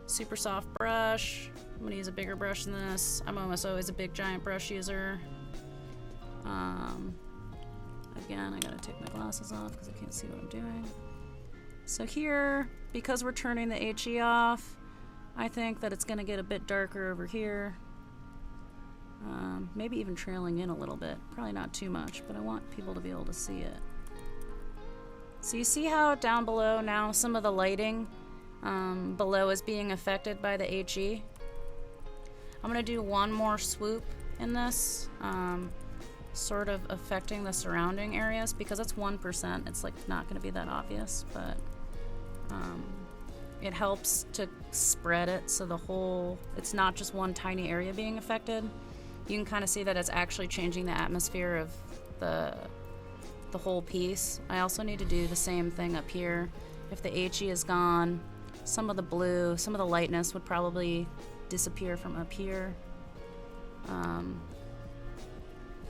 S2: Super soft brush. I'm going to use a bigger brush than this. I'm almost always a big giant brush user. Again, I got to take my glasses off because I can't see what I'm doing. So here, because we're turning the HE off, I think that it's going to get a bit darker over here. Maybe even trailing in a little bit. Probably not too much, but I want people to be able to see it. So you see how down below now some of the lighting below is being affected by the HE? I'm going to do one more swoop in this, sort of affecting the surrounding areas, because it's 1%. It's like not going to be that obvious, but it helps to spread it so it's not just one tiny area being affected. You can kind of see that it's actually changing the atmosphere of the whole piece. I also need to do the same thing up here. If the HE is gone, some of the blue, some of the lightness would probably disappear from up here. And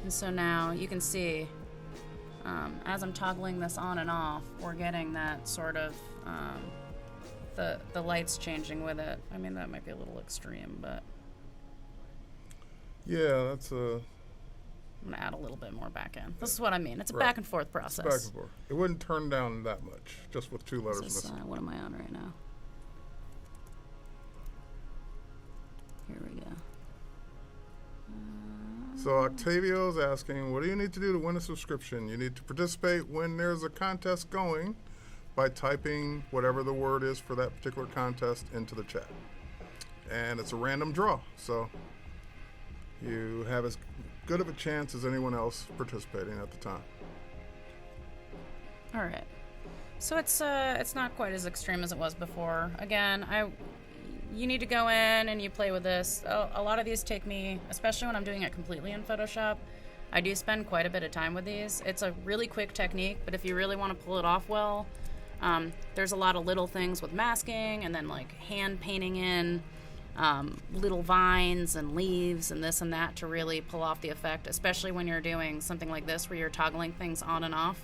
S2: so now you can see, as I'm toggling this on and off, we're getting that sort of, the lights changing with it. I mean, that might be a little extreme, but.
S1: Yeah, that's a.
S2: I'm going to add a little bit more back in. This is what I mean. It's a back and forth process.
S1: It's back and forth. It wouldn't turn down that much, just with 2 letters missing.
S2: What am I on right now? Here we go.
S1: So Octavio's asking, what do you need to do to win a subscription? You need to participate when there's a contest going by typing whatever the word is for that particular contest into the chat. And it's a random draw, so you have as good of a chance as anyone else participating at the time.
S2: All right. So it's not quite as extreme as it was before. Again, you need to go in and you play with this. A lot of these take me, especially when I'm doing it completely in Photoshop, I do spend quite a bit of time with these. It's a really quick technique, but if you really want to pull it off well, there's a lot of little things with masking and then like hand painting in little vines and leaves and this and that to really pull off the effect, especially when you're doing something like this where you're toggling things on and off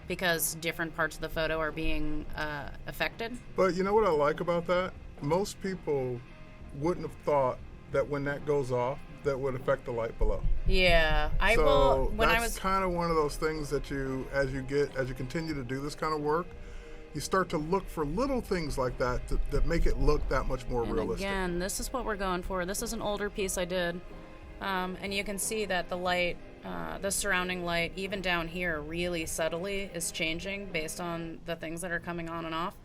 S2: because different parts of the photo are being affected.
S1: But you know what I like about that? Most people wouldn't have thought that when that goes off, that would affect the light below.
S2: Yeah,
S1: that's kind of one of those things that as you continue to do this kind of work, you start to look for little things like that that make it look that much more realistic.
S2: Again, this is what we're going for. This is an older piece I did. And you can see that the light, the surrounding light, even down here, really subtly is changing based on the things that are coming on and off.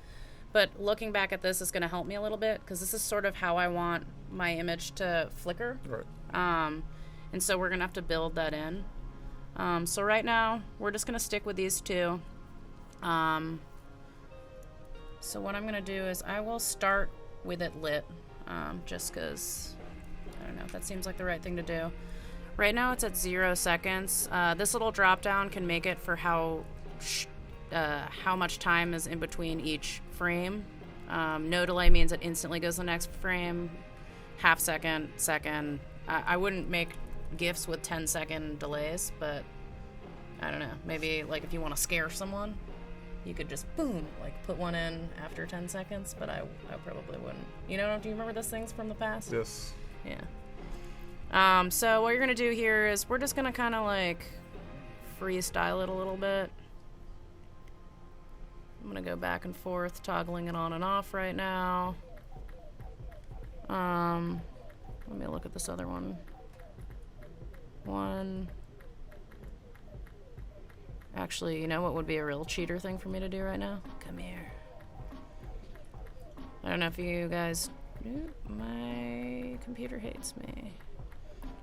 S2: But looking back at this is going to help me a little bit because this is sort of how I want my image to flicker.
S1: Right.
S2: And so we're going to have to build that in. So right now, we're just going to stick with these two. So what I'm going to do is I will start with it lit, just because, I don't know, that seems like the right thing to do. Right now it's at 0 seconds. This little drop down can make it for how much time is in between each frame. No delay means it instantly goes to the next frame. Half second, second. I wouldn't make GIFs with 10-second delays, but I don't know. Maybe like if you want to scare someone, you could just boom, like put one in after 10 seconds, but I probably wouldn't. You know, do you remember those things from the past?
S1: Yes.
S2: Yeah. So what you're going to do here is we're just going to kind of like freestyle it a little bit. I'm going to go back and forth, toggling it on and off right now. Let me look at this other one. Actually, you know what would be a real cheater thing for me to do right now? Come here. I don't know if you guys... My computer hates me.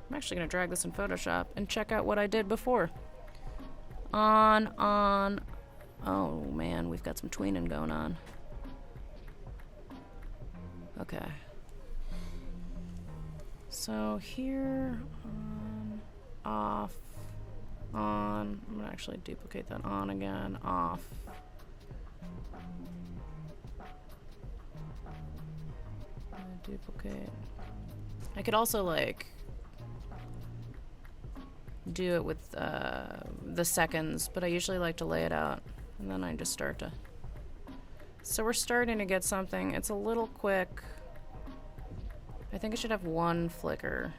S2: I'm actually going to drag this in Photoshop and check out what I did before. On. Oh, man, we've got some tweening going on. Okay. So here, on, off, on. I'm going to actually duplicate that on again, off. Duplicate. I could also, like, do it with the seconds, but I usually like to lay it out. And then I just start to... So we're starting to get something. It's a little quick. I think it should have one flicker.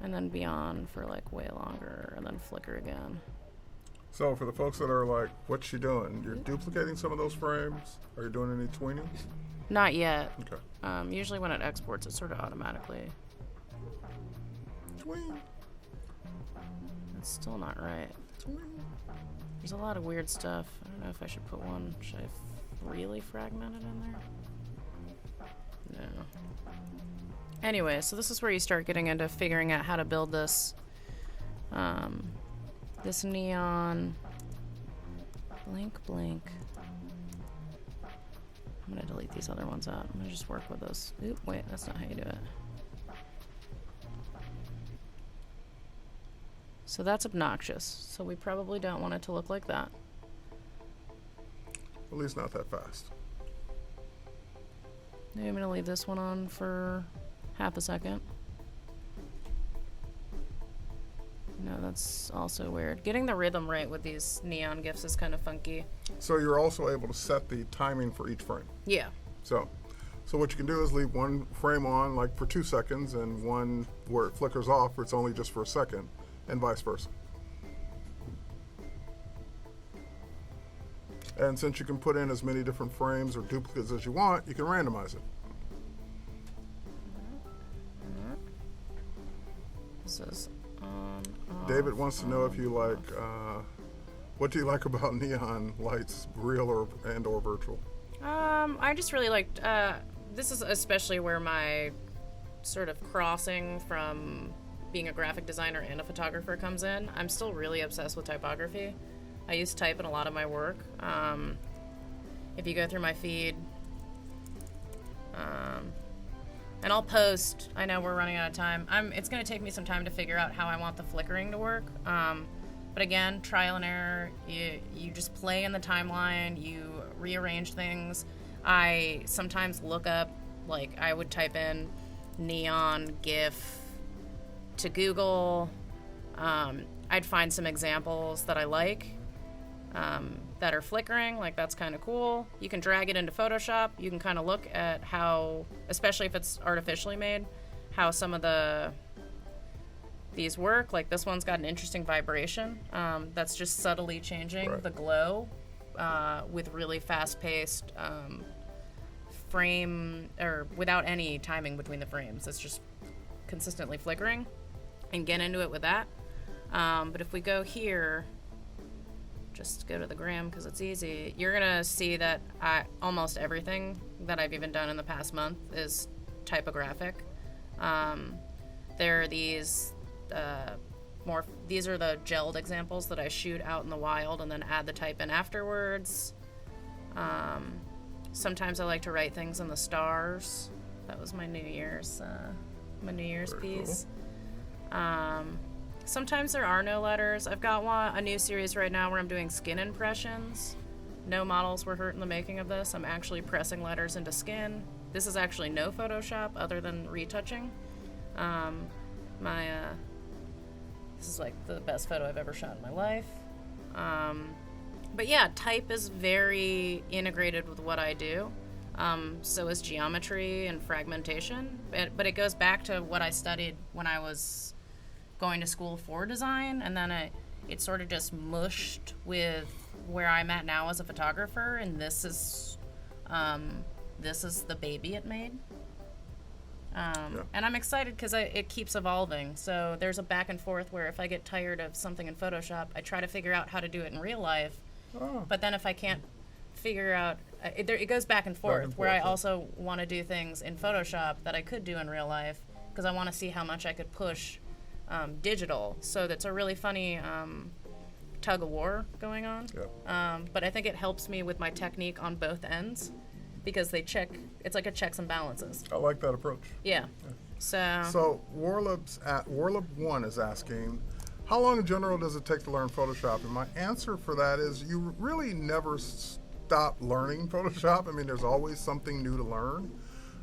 S2: And then be on for like way longer, and then flicker again.
S1: So for the folks that are like, what's she doing? You're duplicating some of those frames? Are you doing any tweening?
S2: Not yet.
S1: Okay.
S2: Usually when it exports, it sort of automatically...
S1: Tween.
S2: It's still not right.
S1: Tween.
S2: There's a lot of weird stuff. I don't know if I should put one. Should I really fragment it in there? No. Anyway, so this is where you start getting into figuring out how to build this this neon blink. I'm gonna delete these other ones out. I'm gonna just work with those. Oop, wait, that's not how you do it. So that's obnoxious. So we probably don't want it to look like that.
S1: At least not that fast.
S2: Maybe I'm gonna leave this one on for half a second. No, that's also weird. Getting the rhythm right with these neon GIFs is kind of funky.
S1: So you're also able to set the timing for each frame.
S2: Yeah.
S1: So what you can do is leave one frame on like for 2 seconds and one where it flickers off where it's only just for a second, and vice versa. And since you can put in as many different frames or duplicates as you want, you can randomize it.
S2: This is on, off,
S1: David wants to know if you like, what do you like about neon lights, real or virtual?
S2: I just really liked, this is especially where my sort of crossing from being a graphic designer and a photographer comes in. I'm still really obsessed with typography. I use type in a lot of my work. If you go through my feed, and I'll post, I know we're running out of time. It's gonna take me some time to figure out how I want the flickering to work. But again, trial and error, you just play in the timeline, you rearrange things. I sometimes look up, like I would type in neon GIF to Google. I'd find some examples that I like that are flickering, like that's kind of cool. You can drag it into Photoshop. You can kind of look at how, especially if it's artificially made, how some of these work. Like this one's got an interesting vibration that's just subtly changing the glow with really fast-paced frame, or without any timing between the frames. It's just consistently flickering, and get into it with that. But if we go here, just go to the gram because it's easy, you're gonna see that almost everything that I've even done in the past month is typographic. There are these these are the gelled examples that I shoot out in the wild and then add the type in afterwards. Sometimes I like to write things in the stars. That was my New Year's piece. Cool. Sometimes there are no letters. I've got a new series right now where I'm doing skin impressions. no models were hurt in the making of this. I'm actually pressing letters into skin. This is actually no Photoshop other than retouching. This is like the best photo I've ever shot in my life. But yeah, type is very integrated with what I do. So is geometry and fragmentation. But it goes back to what I studied when I was going to school for design, and then it sort of just mushed with where I'm at now as a photographer, and this is the baby it made. And I'm excited because it keeps evolving. So there's a back and forth where if I get tired of something in Photoshop, I try to figure out how to do it in real life. Oh. But then if I can't figure out, it goes back and forth, where I also want to do things in Photoshop that I could do in real life because I want to see how much I could push digital. So that's a really funny tug of war going on. Yeah. But I think it helps me with my technique on both ends because it's like a checks and balances.
S1: I like that approach.
S2: Yeah.
S1: So Warlib1 is asking, how long in general does it take to learn Photoshop? And my answer for that is you really never stop learning Photoshop. I mean, there's always something new to learn.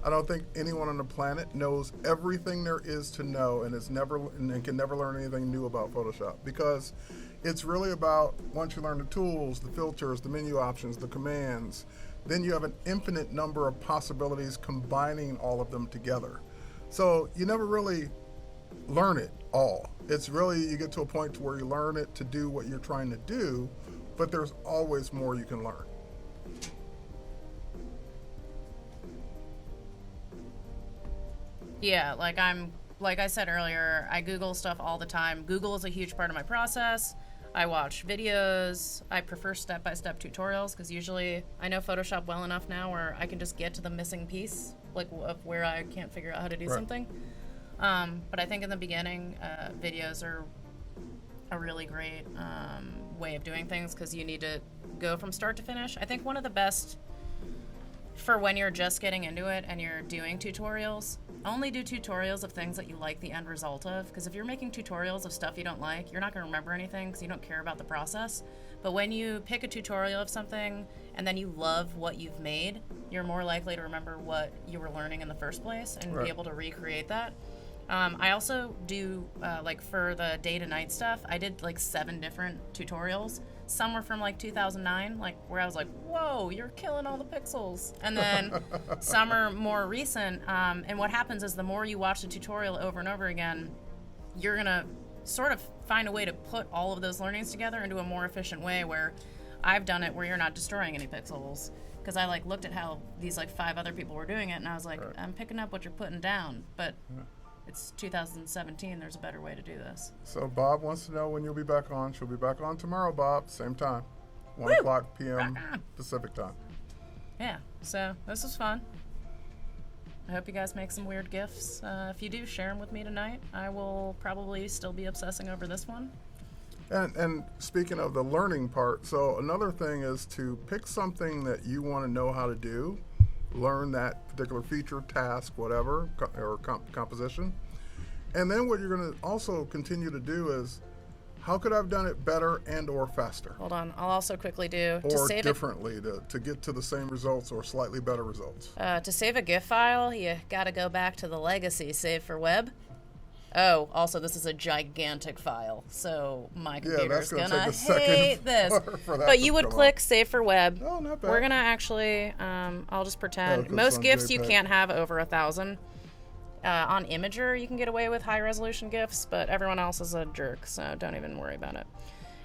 S1: I don't think anyone on the planet knows everything there is to know and can never learn anything new about Photoshop, because it's really about, once you learn the tools, the filters, the menu options, the commands, then you have an infinite number of possibilities combining all of them together. So you never really learn it all. It's really, you get to a point to where you learn it to do what you're trying to do, but there's always more you can learn.
S2: Yeah, like I said earlier, I Google stuff all the time. Google is a huge part of my process. I watch videos. I prefer step-by-step tutorials because usually I know Photoshop well enough now where I can just get to the missing piece, like of where I can't figure out how to do something. But I think in the beginning, videos are a really great way of doing things because you need to go from start to finish. I think one of the best for when you're just getting into it and you're doing tutorials, only do tutorials of things that you like the end result of, because if you're making tutorials of stuff you don't like, you're not going to remember anything because you don't care about the process. But when you pick a tutorial of something and then you love what you've made, you're more likely to remember what you were learning in the first place and be able to recreate that. I also do, like for the day to night stuff, I did like 7 different tutorials. Some were from like 2009, like where I was like, whoa, you're killing all the pixels. And then some are more recent. And what happens is the more you watch the tutorial over and over again, you're going to sort of find a way to put all of those learnings together into a more efficient way where I've done it where you're not destroying any pixels. Because I like looked at how these like 5 other people were doing it and I was like, I'm picking up what you're putting down. But it's 2017. There's a better way to do this.
S1: So Bob wants to know when you'll be back on. She'll be back on tomorrow, Bob. Same time, 1 o'clock p.m. Pacific time.
S2: Yeah. So this was fun. I hope you guys make some weird GIFs. If you do, share them with me tonight. I will probably still be obsessing over this one.
S1: And speaking of the learning part, so another thing is to pick something that you want to know how to do. Learn that particular feature, task, whatever, or composition. And then what you're going to also continue to do is, how could I have done it better and or faster?
S2: Hold on, I'll also quickly do,
S1: or differently, to get to the same results or slightly better results.
S2: To save a GIF file, you got to go back to the legacy save for web. Oh, also this is a gigantic file, so my computer's gonna hate this. But you would click save for web.
S1: Oh, not bad.
S2: We're gonna actually, I'll just pretend. Most GIFs you can't have over 1,000. On Imager you can get away with high resolution GIFs, but everyone else is a jerk, so don't even worry about it.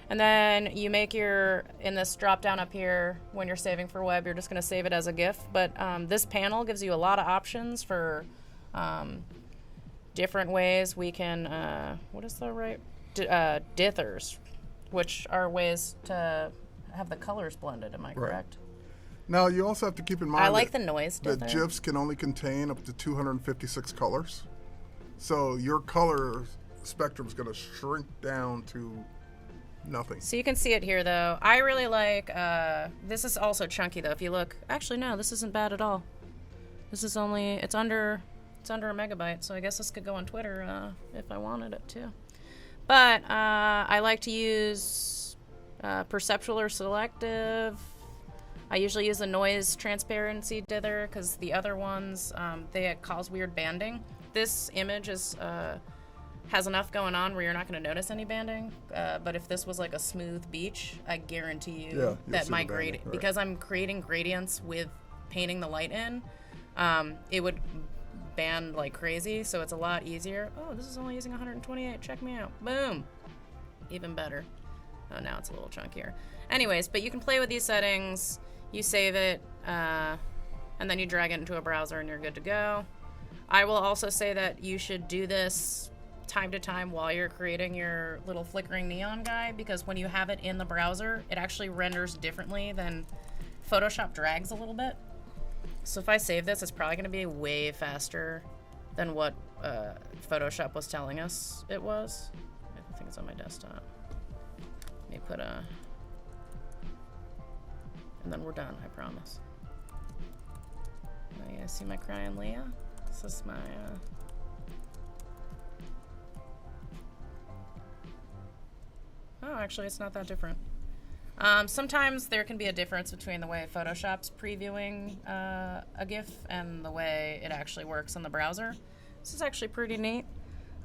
S2: And then you make in this drop down up here, when you're saving for web, you're just gonna save it as a GIF. But this panel gives you a lot of options for different ways we can, what is the right, dithers, which are ways to have the colors blended, am I correct?
S1: Now, you also have to keep in mind
S2: I like the noise dither.
S1: that GIFs can only contain up to 256 colors. So your color spectrum is going to shrink down to nothing.
S2: So you can see it here, though. I really like, this is also chunky, though. If you look, actually, no, this isn't bad at all. This is only, it's under a megabyte, so I guess this could go on Twitter if I wanted it to. But I like to use perceptual or selective. I usually use a noise transparency dither because the other ones, they cause weird banding. This image has enough going on where you're not going to notice any banding. But if this was like a smooth beach, I guarantee you that my gradient, because I'm creating gradients with painting the light in, it would band like crazy. So it's a lot easier. Oh, this is only using 128. Check me out. Boom. Even better. Oh, now it's a little chunkier. Anyways, but you can play with these settings. You save it, and then you drag it into a browser and you're good to go. I will also say that you should do this time to time while you're creating your little flickering neon guy, because when you have it in the browser, it actually renders differently than Photoshop drags a little bit. So if I save this, it's probably going to be way faster than what Photoshop was telling us it was. I think it's on my desktop. Let me put a... And then we're done, I promise. Oh, yeah, see my crying Leah? This is my, Oh, actually, it's not that different. Sometimes there can be a difference between the way Photoshop's previewing a GIF and the way it actually works in the browser. This is actually pretty neat.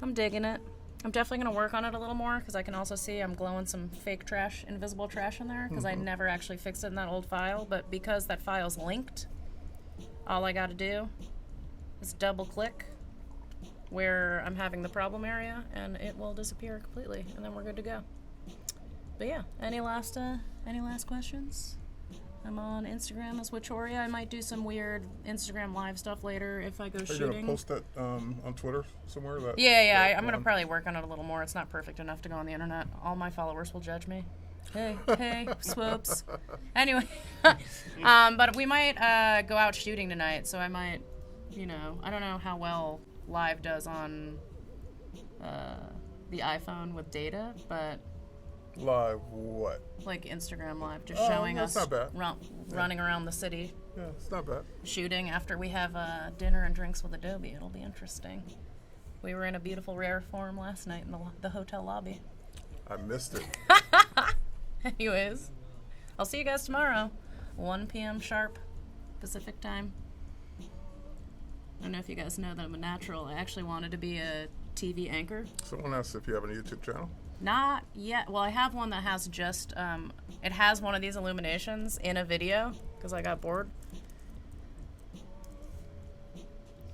S2: I'm digging it. I'm definitely going to work on it a little more because I can also see I'm glowing some fake trash, invisible trash in there because I never actually fixed it in that old file. But because that file's linked, all I got to do is double click where I'm having the problem area and it will disappear completely and then we're good to go. But yeah, any last questions? I'm on Instagram as Witchoria. I might do some weird Instagram live stuff later if I go shooting.
S1: Are you going to post that on Twitter somewhere?
S2: Yeah, I'm going to probably work on it a little more. It's not perfect enough to go on the internet. All my followers will judge me. Hey, Swopes. Anyway, but we might go out shooting tonight, so I might, I don't know how well live does on the iPhone with data, but...
S1: Live what?
S2: Like Instagram Live, just showing us running around the city.
S1: Yeah, it's not bad.
S2: Shooting after we have dinner and drinks with Adobe. It'll be interesting. We were in a beautiful rare form last night in the hotel lobby.
S1: I missed it.
S2: Anyways, I'll see you guys tomorrow, 1 p.m. sharp, Pacific time. I don't know if you guys know that I'm a natural. I actually wanted to be a TV anchor.
S1: Someone asked if you have a YouTube channel.
S2: Not yet. Well, I have one that has just, it has one of these illuminations in a video, because I got bored.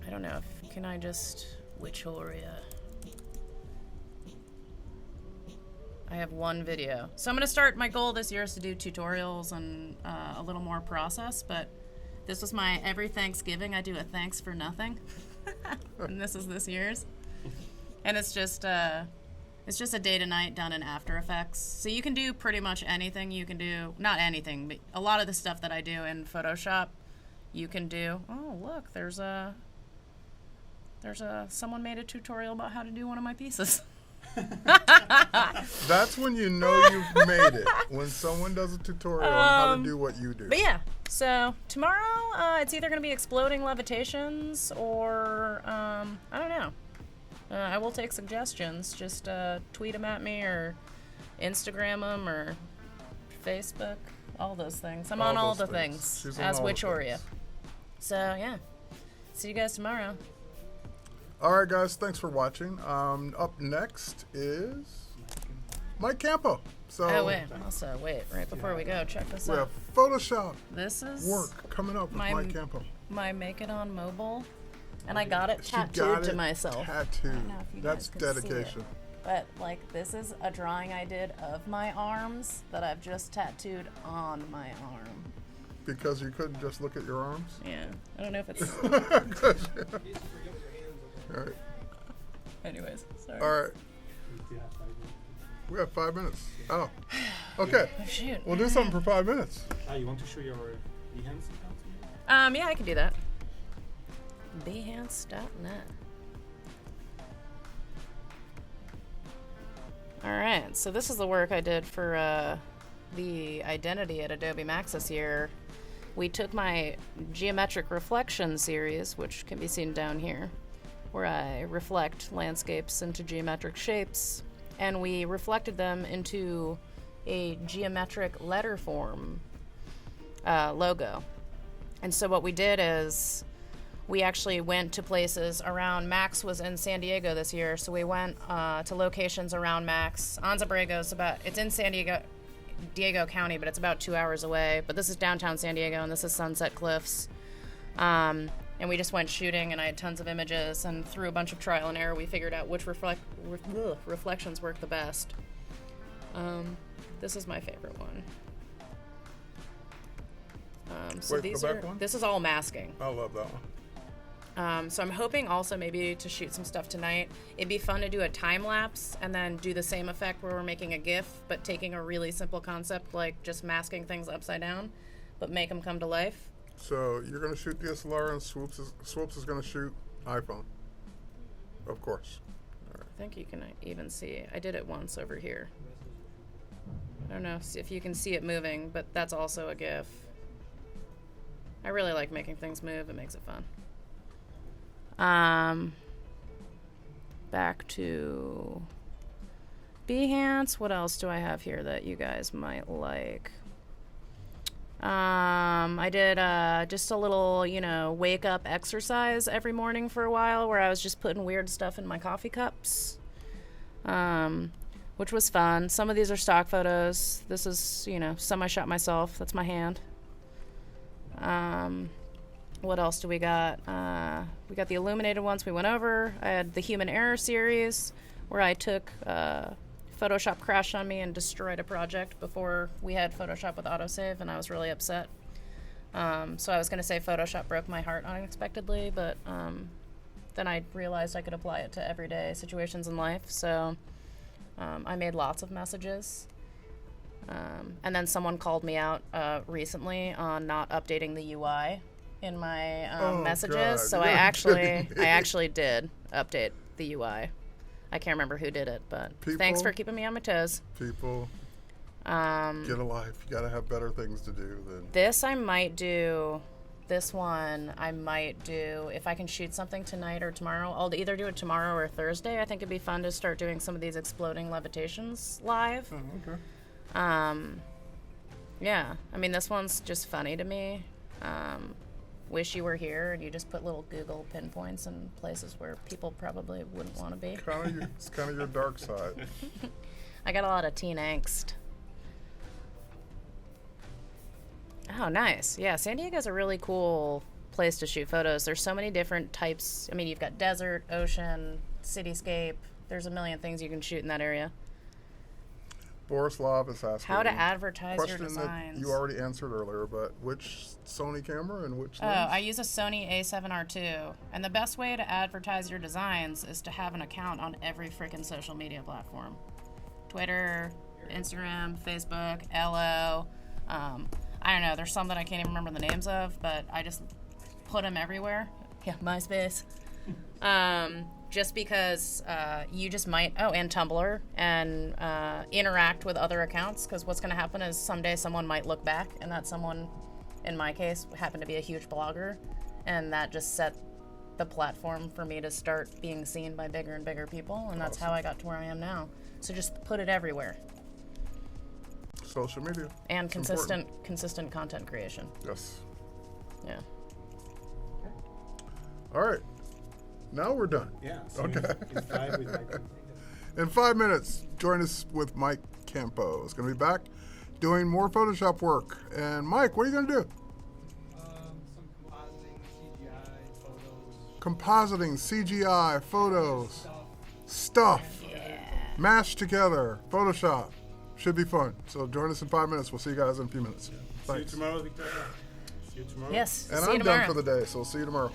S2: I don't know, can I just, Witchoria. I have one video. So I'm going to start, my goal this year is to do tutorials and a little more process, but this was my every Thanksgiving, I do a thanks for nothing. And this is this year's. And it's just a day to night done in After Effects. So you can do pretty much anything you can do. Not anything, but a lot of the stuff that I do in Photoshop, you can do. Oh, look, there's someone made a tutorial about how to do one of my pieces.
S1: That's when you know you've made it. When someone does a tutorial on how to do what you do.
S2: But yeah, so tomorrow it's either going to be exploding levitations or I don't know. I will take suggestions. Just tweet them at me or Instagram them or Facebook. All those things. I'm on all the things as Witchoria. So yeah, see you guys tomorrow.
S1: All right, guys. Thanks for watching. Up next is Mike Campau. So
S2: Right before we go, check this
S1: we
S2: out.
S1: have Photoshop.
S2: This is
S1: work coming up with Mike Campau.
S2: My Make It On Mobile. And I got it tattooed to myself.
S1: Tattooed. That's dedication.
S2: But this is a drawing I did of my arms that I've just tattooed on my arm.
S1: Because you couldn't just look at your arms?
S2: Yeah. I don't know if it's...
S1: All right.
S2: Anyways, sorry.
S1: All right. We have 5 minutes. Oh. Okay.
S2: Oh, shoot.
S1: We'll do something for 5 minutes.
S4: You want to show your Behance account?
S2: Yeah, I can do that. Behance.net. Alright, so this is the work I did for the identity at Adobe Max this year. We took my geometric reflection series, which can be seen down here, where I reflect landscapes into geometric shapes, and we reflected them into a geometric letter form. logo. And so what we did is we actually went to places around. Max was in San Diego this year, so we went to locations around Max. Anza Borrego's it's in San Diego County, but it's about 2 hours away. But this is downtown San Diego, and this is Sunset Cliffs. And we just went shooting, and I had tons of images, and through a bunch of trial and error, we figured out which reflections work the best. This is my favorite one. So
S1: Wait, the back one?
S2: This is all masking.
S1: I love that one.
S2: So I'm hoping also maybe to shoot some stuff tonight. It'd be fun to do a time lapse and then do the same effect where we're making a GIF, but taking a really simple concept like just masking things upside down, but make them come to life.
S1: So you're going to shoot DSLR and Swopes is going to shoot iPhone. Of course.
S2: I think you can even see. I did it once over here. I don't know if you can see it moving, but that's also a GIF. I really like making things move. It makes it fun. Back to Behance. What else do I have here that you guys might like? I did just a little, wake up exercise every morning for a while where I was just putting weird stuff in my coffee cups, which was fun. Some of these are stock photos. This is, some I shot myself. That's my hand. What else do we got? We got the illuminated ones we went over. I had the human error series where I took Photoshop crashed on me and destroyed a project before we had Photoshop with autosave, and I was really upset. So I was going to say Photoshop broke my heart unexpectedly, but then I realized I could apply it to everyday situations in life. So I made lots of messages. And then someone called me out recently on not updating the UI in my messages.
S1: God.
S2: So I actually did update the UI. I can't remember who did it, but thanks for keeping me on my toes.
S1: People, get a life. You got to have better things to do than...
S2: This one I might do if I can shoot something tonight or tomorrow. I'll either do it tomorrow or Thursday. I think it'd be fun to start doing some of these exploding levitations live.
S1: Oh, okay.
S2: Yeah, I mean, this one's just funny to me. Wish you were here, and you just put little Google pinpoints in places where people probably wouldn't want to be.
S1: It's kind of your dark side.
S2: I got a lot of teen angst. Oh, nice. Yeah, San Diego's a really cool place to shoot photos. There's so many different types. I mean, you've got desert, ocean, cityscape. There's a million things you can shoot in that area.
S1: Borislav is asking
S2: how to advertise your
S1: designs.
S2: designs.
S1: That you already answered earlier, but which Sony camera and which lens?
S2: I use a Sony A7R II, and the best way to advertise your designs is to have an account on every freaking social media platform. Twitter, Instagram, Facebook, LO. I don't know, there's some that I can't even remember the names of, but I just put them everywhere. Yeah, MySpace. Just because you just might, and Tumblr, and interact with other accounts, because what's going to happen is someday someone might look back, and that someone, in my case, happened to be a huge blogger, and that just set the platform for me to start being seen by bigger and bigger people, and that's how I got to where I am now. So just put it everywhere.
S1: Social media.
S2: And consistent content creation.
S1: Yes.
S2: Yeah.
S1: All right. Now we're done.
S4: Yeah. So
S1: Okay.
S4: In 5 we'd like to.
S1: In 5 minutes, join us with Mike Campau. He's going to be back doing more Photoshop work. And Mike, what are you going to do?
S3: Some compositing, CGI,
S1: Compositing, CGI,
S3: photos.
S1: photos, stuff,
S2: Yeah.
S1: mashed together, Photoshop. Should be fun. So join us in 5 minutes. We'll see you guys in a few minutes.
S4: See you
S1: Thanks.
S4: tomorrow, Victoria. See you tomorrow.
S2: Yes.
S1: And
S2: see you
S1: I'm
S2: tomorrow.
S1: done for the day, so see you tomorrow.